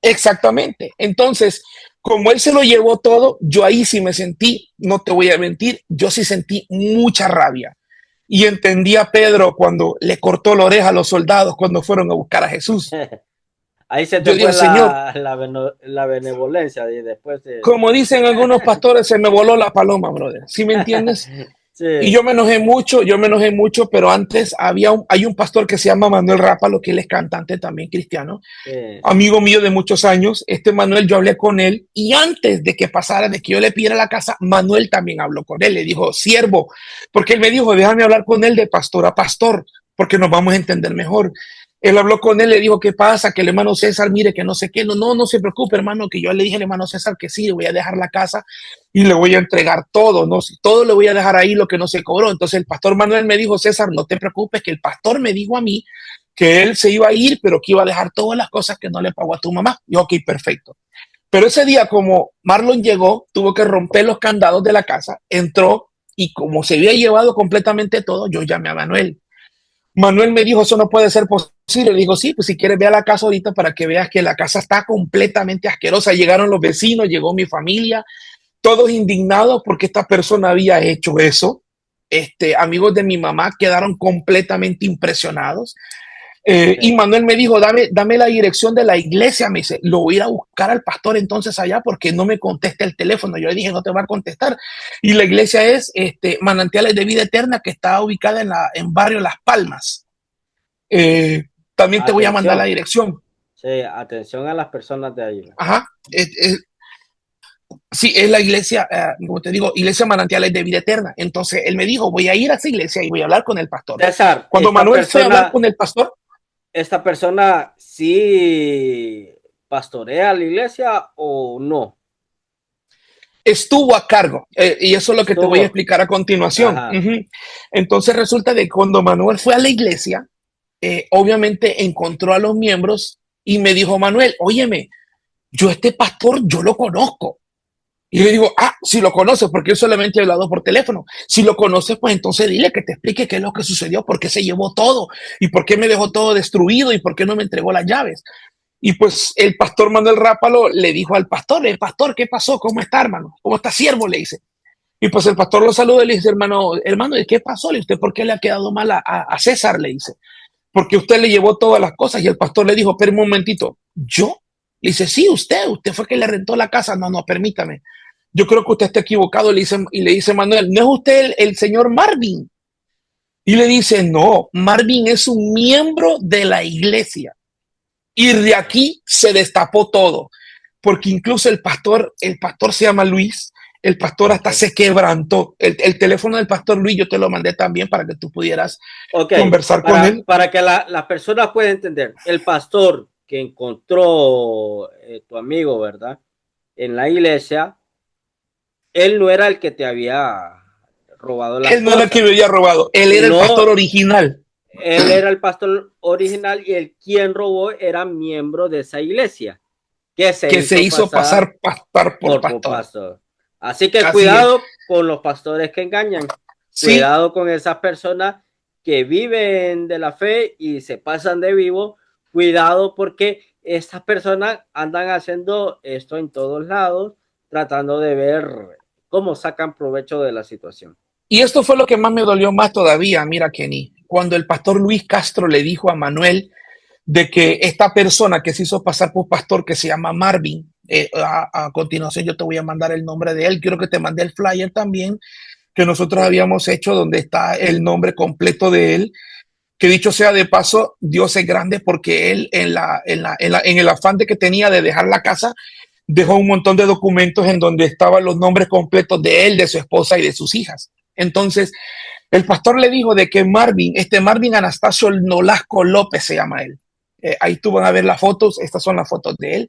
Exactamente. Entonces, como él se lo llevó todo, yo ahí sí me sentí, no te voy a mentir, yo sí sentí mucha rabia. Y entendí a Pedro cuando le cortó la oreja a los soldados cuando fueron a buscar a Jesús. Ahí se te fue la benevolencia y después como dicen algunos pastores, se me voló la paloma, brother. ¿Sí me entiendes? Sí. Y yo me enojé mucho, pero antes hay un pastor que se llama Manuel Rápalo, que él es cantante también cristiano, sí, amigo mío de muchos años. Manuel, yo hablé con él y antes de que pasara, de que yo le pidiera la casa, Manuel también habló con él, le dijo, siervo, porque él me dijo, déjame hablar con él de pastor a pastor, porque nos vamos a entender mejor. Él habló con él, le dijo, ¿qué pasa? Que el hermano César, mire, que no sé qué. No se preocupe, hermano, que yo le dije al hermano César que sí, le voy a dejar la casa y le voy a entregar todo, ¿no? Todo le voy a dejar ahí lo que no se cobró. Entonces el pastor Manuel me dijo, César, no te preocupes, que el pastor me dijo a mí que él se iba a ir, pero que iba a dejar todas las cosas que no le pagó a tu mamá. Y ok, perfecto. Pero ese día, como Marlon llegó, tuvo que romper los candados de la casa, entró y como se había llevado completamente todo, yo llamé a Manuel. Manuel me dijo, eso no puede ser posible. Le digo, sí, pues si quieres ve a la casa ahorita para que veas que la casa está completamente asquerosa. Llegaron los vecinos, llegó mi familia, todos indignados porque esta persona había hecho eso. Amigos de mi mamá quedaron completamente impresionados. Y Manuel me dijo, dame la dirección de la iglesia. Me dice, lo voy a ir a buscar al pastor entonces allá porque no me contesta el teléfono. Yo le dije, no te va a contestar. Y la iglesia es Manantiales de Vida Eterna, que está ubicada en barrio Las Palmas. También te voy a mandar la dirección. Sí, atención a las personas de ahí. Ajá. Sí, es la iglesia, como te digo, Iglesia Manantiales de Vida Eterna. Entonces él me dijo, voy a ir a esa iglesia y voy a hablar con el pastor. César, cuando Manuel fue a hablar con el pastor, ¿esta persona sí pastorea la iglesia o no? Estuvo a cargo, y eso es lo que te voy a explicar a continuación. Entonces resulta de que cuando Manuel fue a la iglesia, obviamente encontró a los miembros y me dijo, Manuel, óyeme, yo pastor, yo lo conozco. Y le digo, si lo conoces, porque yo solamente he hablado por teléfono. Si lo conoces, pues entonces dile que te explique qué es lo que sucedió, por qué se llevó todo y por qué me dejó todo destruido y por qué no me entregó las llaves. Y pues el pastor Manuel Rápalo le dijo al pastor, ¿qué pasó? ¿Cómo está, hermano? ¿Cómo está, siervo? Le dice. Y pues el pastor lo saluda y le dice, hermano, ¿qué pasó? Le dice, ¿por qué le ha quedado mal a César? Le dice, porque usted le llevó todas las cosas. Y el pastor le dijo, espera un momentito, ¿yo? Le dice, sí, usted fue que le rentó la casa. No, permítame. Yo creo que usted está equivocado. Y le dice Manuel, ¿no es usted el señor Marvin? Y le dice, no, Marvin es un miembro de la iglesia. Y de aquí se destapó todo, porque incluso el pastor se llama Luis, el pastor hasta se quebrantó. El teléfono del pastor Luis yo te lo mandé también para que tú pudieras conversar con él. Para que la persona pueda entender, el pastor que encontró tu amigo, ¿verdad? En la iglesia, él no era el que te había robado las cosas. Él no era el que me había robado, él era el pastor original. Él era el pastor original y el quien robó era miembro de esa iglesia que se hizo pasar por pastor. Así que cuidado con los pastores que engañan. Sí. Cuidado con esas personas que viven de la fe y se pasan de vivo. Cuidado porque estas personas andan haciendo esto en todos lados, tratando de ver cómo sacan provecho de la situación. Y esto fue lo que más me dolió más todavía, mira, Kenny, cuando el pastor Luis Castro le dijo a Manuel de que esta persona que se hizo pasar por pastor, que se llama Marvin, A continuación yo te voy a mandar el nombre de él. Quiero que te mande el flyer también que nosotros habíamos hecho donde está el nombre completo de él. Que dicho sea de paso, Dios es grande porque él en el afán de que tenía de dejar la casa, dejó un montón de documentos en donde estaban los nombres completos de él, de su esposa y de sus hijas. Entonces, el pastor le dijo de que Marvin Anastasio Nolasco López se llama él. Ahí tú van a ver las fotos, estas son las fotos de él.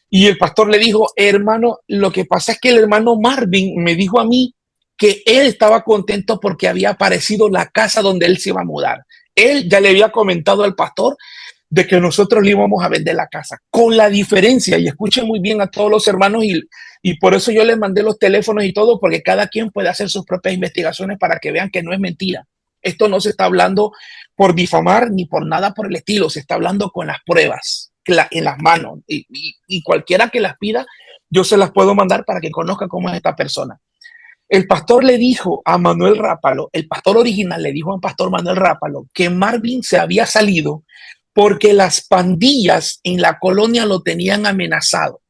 Y el pastor le dijo, hermano, lo que pasa es que el hermano Marvin me dijo a mí que él estaba contento porque había aparecido la casa donde él se iba a mudar. Él ya le había comentado al pastor de que nosotros le íbamos a vender la casa, con la diferencia, y escuchen muy bien a todos los hermanos, y por eso yo les mandé los teléfonos y todo, porque cada quien puede hacer sus propias investigaciones para que vean que no es mentira. Esto no se está hablando por difamar ni por nada por el estilo, se está hablando con las pruebas en las manos, y cualquiera que las pida, yo se las puedo mandar para que conozca cómo es esta persona. El pastor le dijo a Manuel Rápalo, el pastor original le dijo al pastor Manuel Rápalo que Marvin se había salido porque las pandillas en la colonia lo tenían amenazado.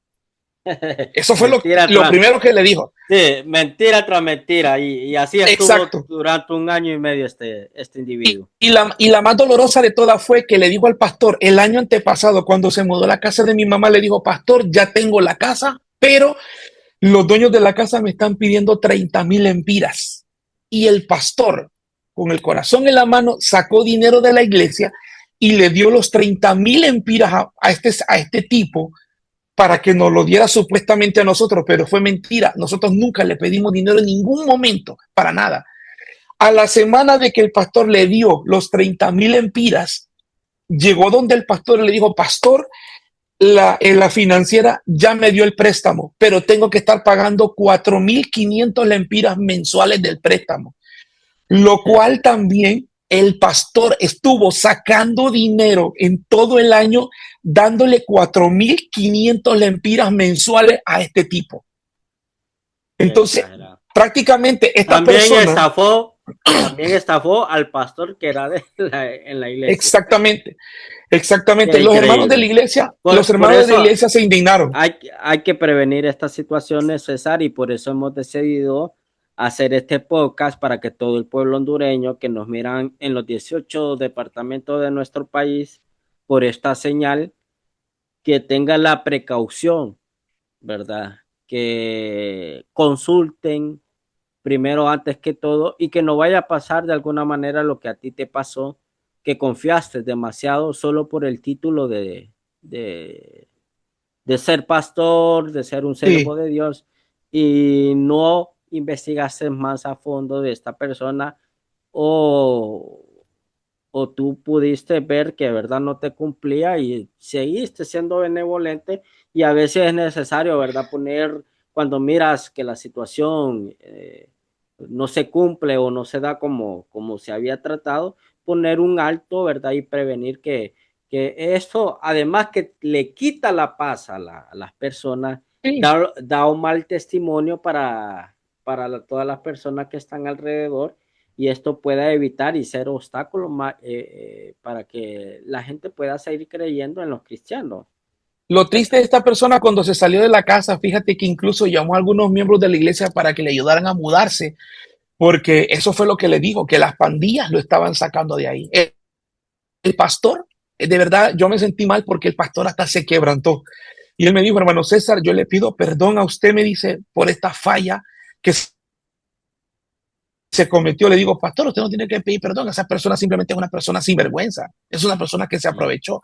Eso fue lo primero que le dijo. Sí, mentira tras mentira. Y así estuvo. Exacto. Durante 1 año y medio este individuo. Y la más dolorosa de todas fue que le dijo al pastor, el año antepasado, cuando se mudó a la casa de mi mamá, le dijo, pastor, ya tengo la casa, pero los dueños de la casa me están pidiendo 30,000 lempiras. Y el pastor, con el corazón en la mano, sacó dinero de la iglesia y le dio los 30,000 lempiras a este tipo para que nos lo diera supuestamente a nosotros, pero fue mentira. Nosotros nunca le pedimos dinero en ningún momento, para nada. A la semana de que el pastor le dio los 30,000 lempiras, llegó donde el pastor y le dijo, pastor, la financiera ya me dio el préstamo, pero tengo que estar pagando 4,500 lempiras mensuales del préstamo, lo cual también el pastor estuvo sacando dinero en todo el año, dándole 4,500 lempiras mensuales a este tipo. Entonces, prácticamente esta persona también estafó al pastor que era en la iglesia. Exactamente. Los hermanos de la iglesia, de la iglesia se indignaron. Hay que prevenir estas situaciones, César, y por eso hemos decidido hacer este podcast para que todo el pueblo hondureño que nos miran en los 18 departamentos de nuestro país por esta señal, que tenga la precaución, ¿verdad? Que consulten primero antes que todo y que no vaya a pasar de alguna manera lo que a ti te pasó, que confiaste demasiado solo por el título de ser pastor, de ser un siervo de Dios, y no investigaste más a fondo de esta persona, o tú pudiste ver que de verdad no te cumplía y seguiste siendo benevolente. Y a veces es necesario, ¿verdad?, poner, cuando miras que la situación no se cumple o no se da como se había tratado, poner un alto, ¿verdad?, y prevenir que eso, además que le quita la paz a las personas, da un mal testimonio para todas las personas que están alrededor, y esto pueda evitar y ser obstáculo para que la gente pueda seguir creyendo en los cristianos. Lo triste de esta persona cuando se salió de la casa, fíjate que incluso llamó a algunos miembros de la iglesia para que le ayudaran a mudarse, porque eso fue lo que le dijo, que las pandillas lo estaban sacando de ahí. El pastor, de verdad, yo me sentí mal porque el pastor hasta se quebrantó. Y él me dijo, hermano César, yo le pido perdón a usted, me dice, por esta falla que se cometió. Le digo, pastor, usted no tiene que pedir perdón, esa persona simplemente es una persona sin vergüenza, es una persona que se aprovechó.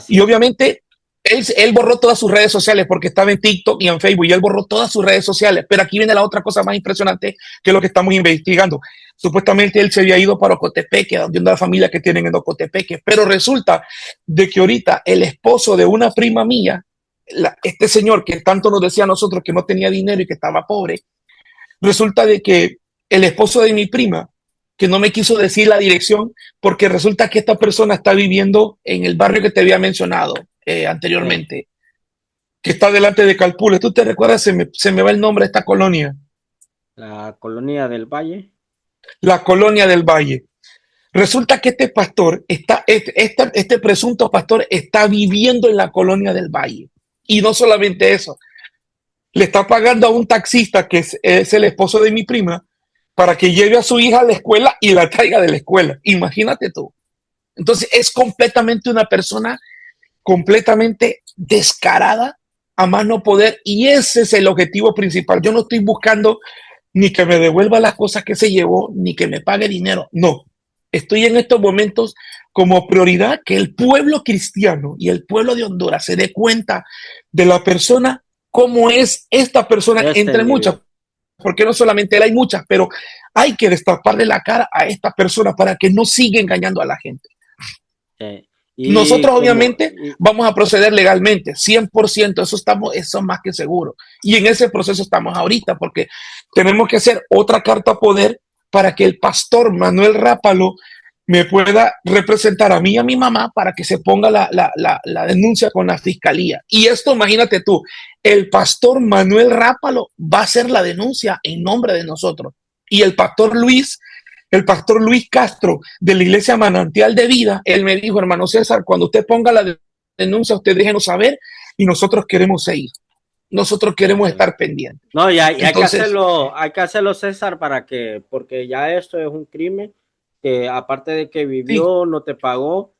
Y obviamente él borró todas sus redes sociales porque estaba en TikTok y en Facebook, y él borró todas sus redes sociales. Pero aquí viene la otra cosa más impresionante, que es lo que estamos investigando. Supuestamente él se había ido para Ocotepeque, donde una familia que tienen en Ocotepeque, pero resulta de que ahorita el esposo de una prima mía, este señor que tanto nos decía a nosotros que no tenía dinero y que estaba pobre, resulta de que el esposo de mi prima, que no me quiso decir la dirección, porque resulta que esta persona está viviendo en el barrio que te había mencionado anteriormente, que está delante de Calpule. ¿Tú te recuerdas? Se me va el nombre de esta colonia. La Colonia del Valle. La Colonia del Valle. Resulta que este pastor, este presunto pastor está viviendo en la Colonia del Valle. Y no solamente eso, le está pagando a un taxista que es el esposo de mi prima para que lleve a su hija a la escuela y la traiga de la escuela. Imagínate tú. Entonces es completamente una persona completamente descarada a más no poder y ese es el objetivo principal. Yo no estoy buscando ni que me devuelva las cosas que se llevó, ni que me pague dinero. No, estoy en estos momentos como prioridad que el pueblo cristiano y el pueblo de Honduras se dé cuenta de la persona, cómo es esta persona Este entre muchas, individuo. porque no solamente él, hay muchas, pero hay que destaparle la cara a esta persona para que no siga engañando a la gente. Y Nosotros como, obviamente vamos a proceder legalmente, 100%, eso más que seguro. Y en ese proceso estamos ahorita, porque tenemos que hacer otra carta poder para que el pastor Manuel Rápalo me pueda representar a mí y a mi mamá para que se ponga la denuncia con la fiscalía. Y esto, imagínate tú, el pastor Manuel Rápalo va a hacer la denuncia en nombre de nosotros. Y el pastor Luis Castro de la iglesia Manantial de Vida, él me dijo, hermano César, cuando usted ponga la denuncia, usted déjenos saber y nosotros queremos seguir. Nosotros queremos estar pendientes. no, y Entonces, hay que hacerlo, César, para que, porque ya esto es un crimen que aparte de que sí, vivió, no te pagó,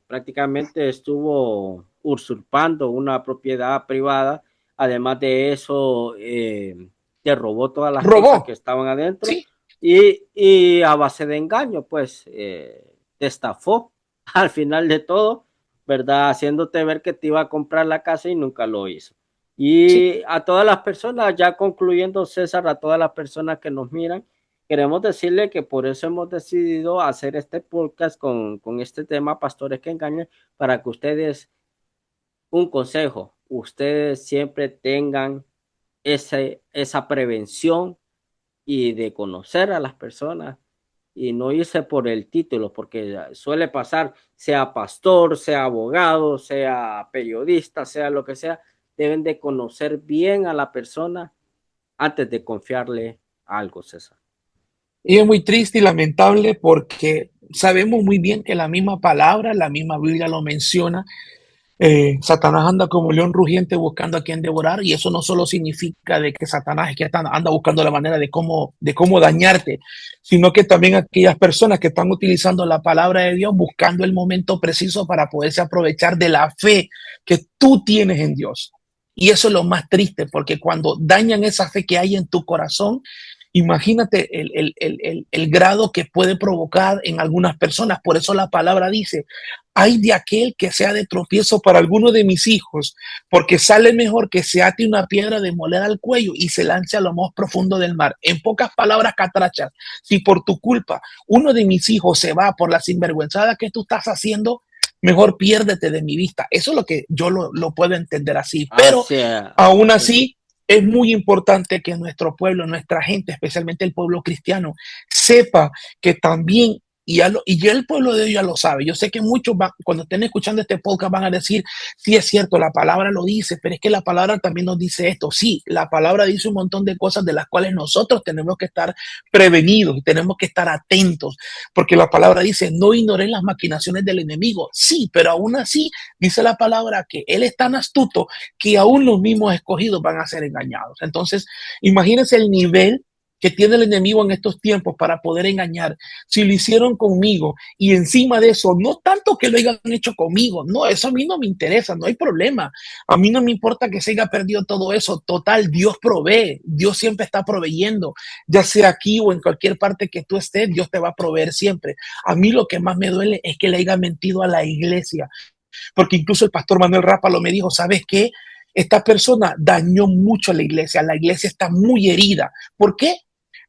prácticamente estuvo usurpando una propiedad privada. Además de eso, te robó todas las cosas que robó, estaban adentro sí, y a base de engaño, pues, te estafó al final de todo, ¿verdad? Haciéndote ver que te iba a comprar la casa y nunca lo hizo. sí. Y a todas las personas, ya concluyendo, César, a todas las personas que nos miran, queremos decirle que por eso hemos decidido hacer este podcast con este tema, Pastores que Engañan, para que ustedes, un consejo, ustedes siempre tengan esa prevención y de conocer a las personas y no irse por el título, porque suele pasar, sea pastor, sea abogado, sea periodista, sea lo que sea, deben de conocer bien a la persona antes de confiarle algo, César. Y es muy triste y lamentable porque sabemos muy bien que la misma palabra, la misma Biblia lo menciona. Satanás anda como león rugiente buscando a quien devorar y eso no solo significa de que Satanás es que anda buscando la manera de cómo dañarte, sino que también aquellas personas que están utilizando la palabra de Dios buscando el momento preciso para poderse aprovechar de la fe que tú tienes en Dios. Y eso es lo más triste, porque cuando dañan esa fe que hay en tu corazón, imagínate el grado que puede provocar en algunas personas. Por eso la palabra dice, hay de aquel que sea de tropiezo para alguno de mis hijos, porque sale mejor que se ate una piedra de moler al cuello y se lance a lo más profundo del mar. En pocas palabras, catrachas, si por tu culpa uno de mis hijos se va por la sinvergüenzada que tú estás haciendo, mejor piérdete de mi vista. Eso es lo que yo lo puedo entender así, pero Hacia, aún así es muy importante que nuestro pueblo, nuestra gente, especialmente el pueblo cristiano, sepa que también y ya el pueblo de Dios ya lo sabe. Yo sé que muchos cuando estén escuchando este podcast van a decir, sí es cierto, la palabra lo dice, pero es que la palabra también nos dice esto. Sí, la palabra dice un montón de cosas de las cuales nosotros tenemos que estar prevenidos y tenemos que estar atentos, porque la palabra dice, no ignoren las maquinaciones del enemigo. Sí, pero aún así dice la palabra que él es tan astuto que aún los mismos escogidos van a ser engañados. Entonces, imagínense el nivel que tiene el enemigo en estos tiempos para poder engañar. Si lo hicieron conmigo y encima de eso, no tanto que lo hayan hecho conmigo, no, eso a mí no me interesa, no hay problema. A mí no me importa que se haya perdido todo eso. Total, Dios provee, Dios siempre está proveyendo, ya sea aquí o en cualquier parte que tú estés, Dios te va a proveer siempre. A mí lo que más me duele es que le haya mentido a la iglesia, porque incluso el pastor Manuel Rápalo me dijo, ¿sabes qué? Esta persona dañó mucho a la iglesia está muy herida. ¿Por qué?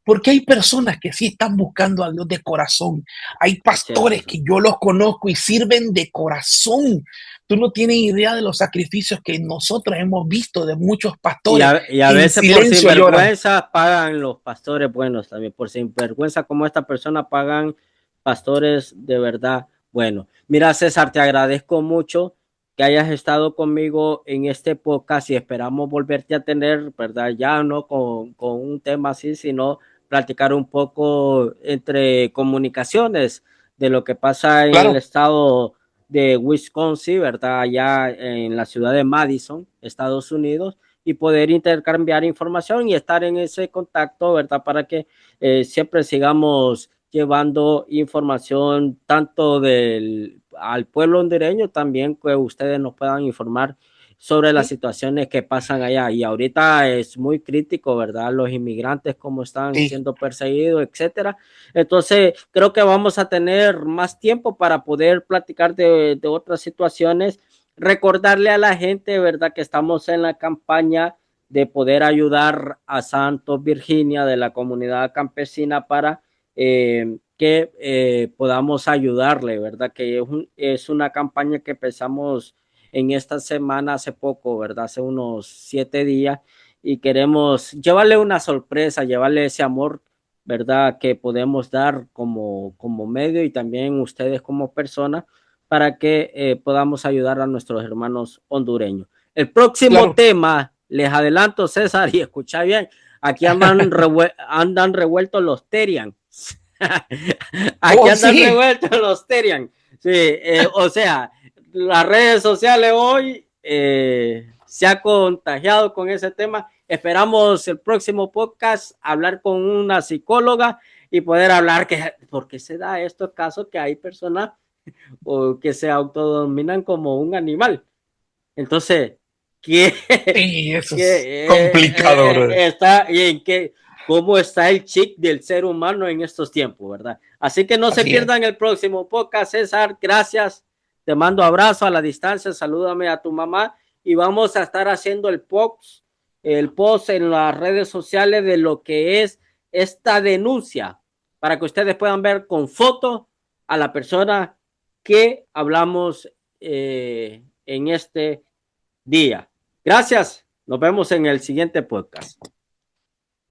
Porque hay personas que sí están buscando a Dios de corazón. Hay así es, pastores César. que yo los conozco y sirven de corazón. Tú no tienes idea de los sacrificios que nosotros hemos visto de muchos pastores Y a que en veces por silencio lloran. sinvergüenza pagan los pastores buenos también, por sinvergüenza como esta persona pagan pastores de verdad bueno. Mira, César, te agradezco mucho que hayas estado conmigo en este podcast y esperamos volverte a tener, ¿verdad? Ya no con un tema así, sino platicar un poco entre comunicaciones de lo que pasa en el Claro, estado de Wisconsin, ¿verdad? Allá en la ciudad de Madison, Estados Unidos y poder intercambiar información y estar en ese contacto, ¿verdad? Para que siempre sigamos llevando información tanto al pueblo hondureño, también que ustedes nos puedan informar sobre las Sí, situaciones que pasan allá. Y ahorita es muy crítico, ¿verdad? Los inmigrantes, cómo están sí, siendo perseguidos, etcétera. Entonces, creo que vamos a tener más tiempo para poder platicar de otras situaciones. Recordarle a la gente, ¿verdad? Que estamos en la campaña de poder ayudar a Santos, Virginia, de la comunidad campesina para que podamos ayudarle, ¿verdad? Que es una campaña que empezamos en esta semana hace poco, ¿verdad? Hace unos 7 días y queremos llevarle una sorpresa, llevarle ese amor, ¿verdad? Que podemos dar como medio y también ustedes como personas para que podamos ayudar a nuestros hermanos hondureños. El próximo claro. tema, les adelanto, César, y escucha bien, aquí andan revueltos los Terian. Aquí Oh, andan sí. revueltos los Terian. Sí, o sea, las redes sociales hoy se ha contagiado con ese tema. Esperamos el próximo podcast hablar con una psicóloga y poder hablar por qué se da estos casos que hay personas o que se autodominan como un animal. Entonces, ¿qué, Sí, eso es qué complicado, brother. está y en qué, cómo está el chip del ser humano en estos tiempos, ¿verdad? Así que no se Así es. pierdan el próximo podcast, César. Gracias. Te mando abrazo a la distancia. Salúdame a tu mamá y vamos a estar haciendo el post en las redes sociales de lo que es esta denuncia para que ustedes puedan ver con foto a la persona que hablamos en este día. Gracias. Nos vemos en el siguiente podcast.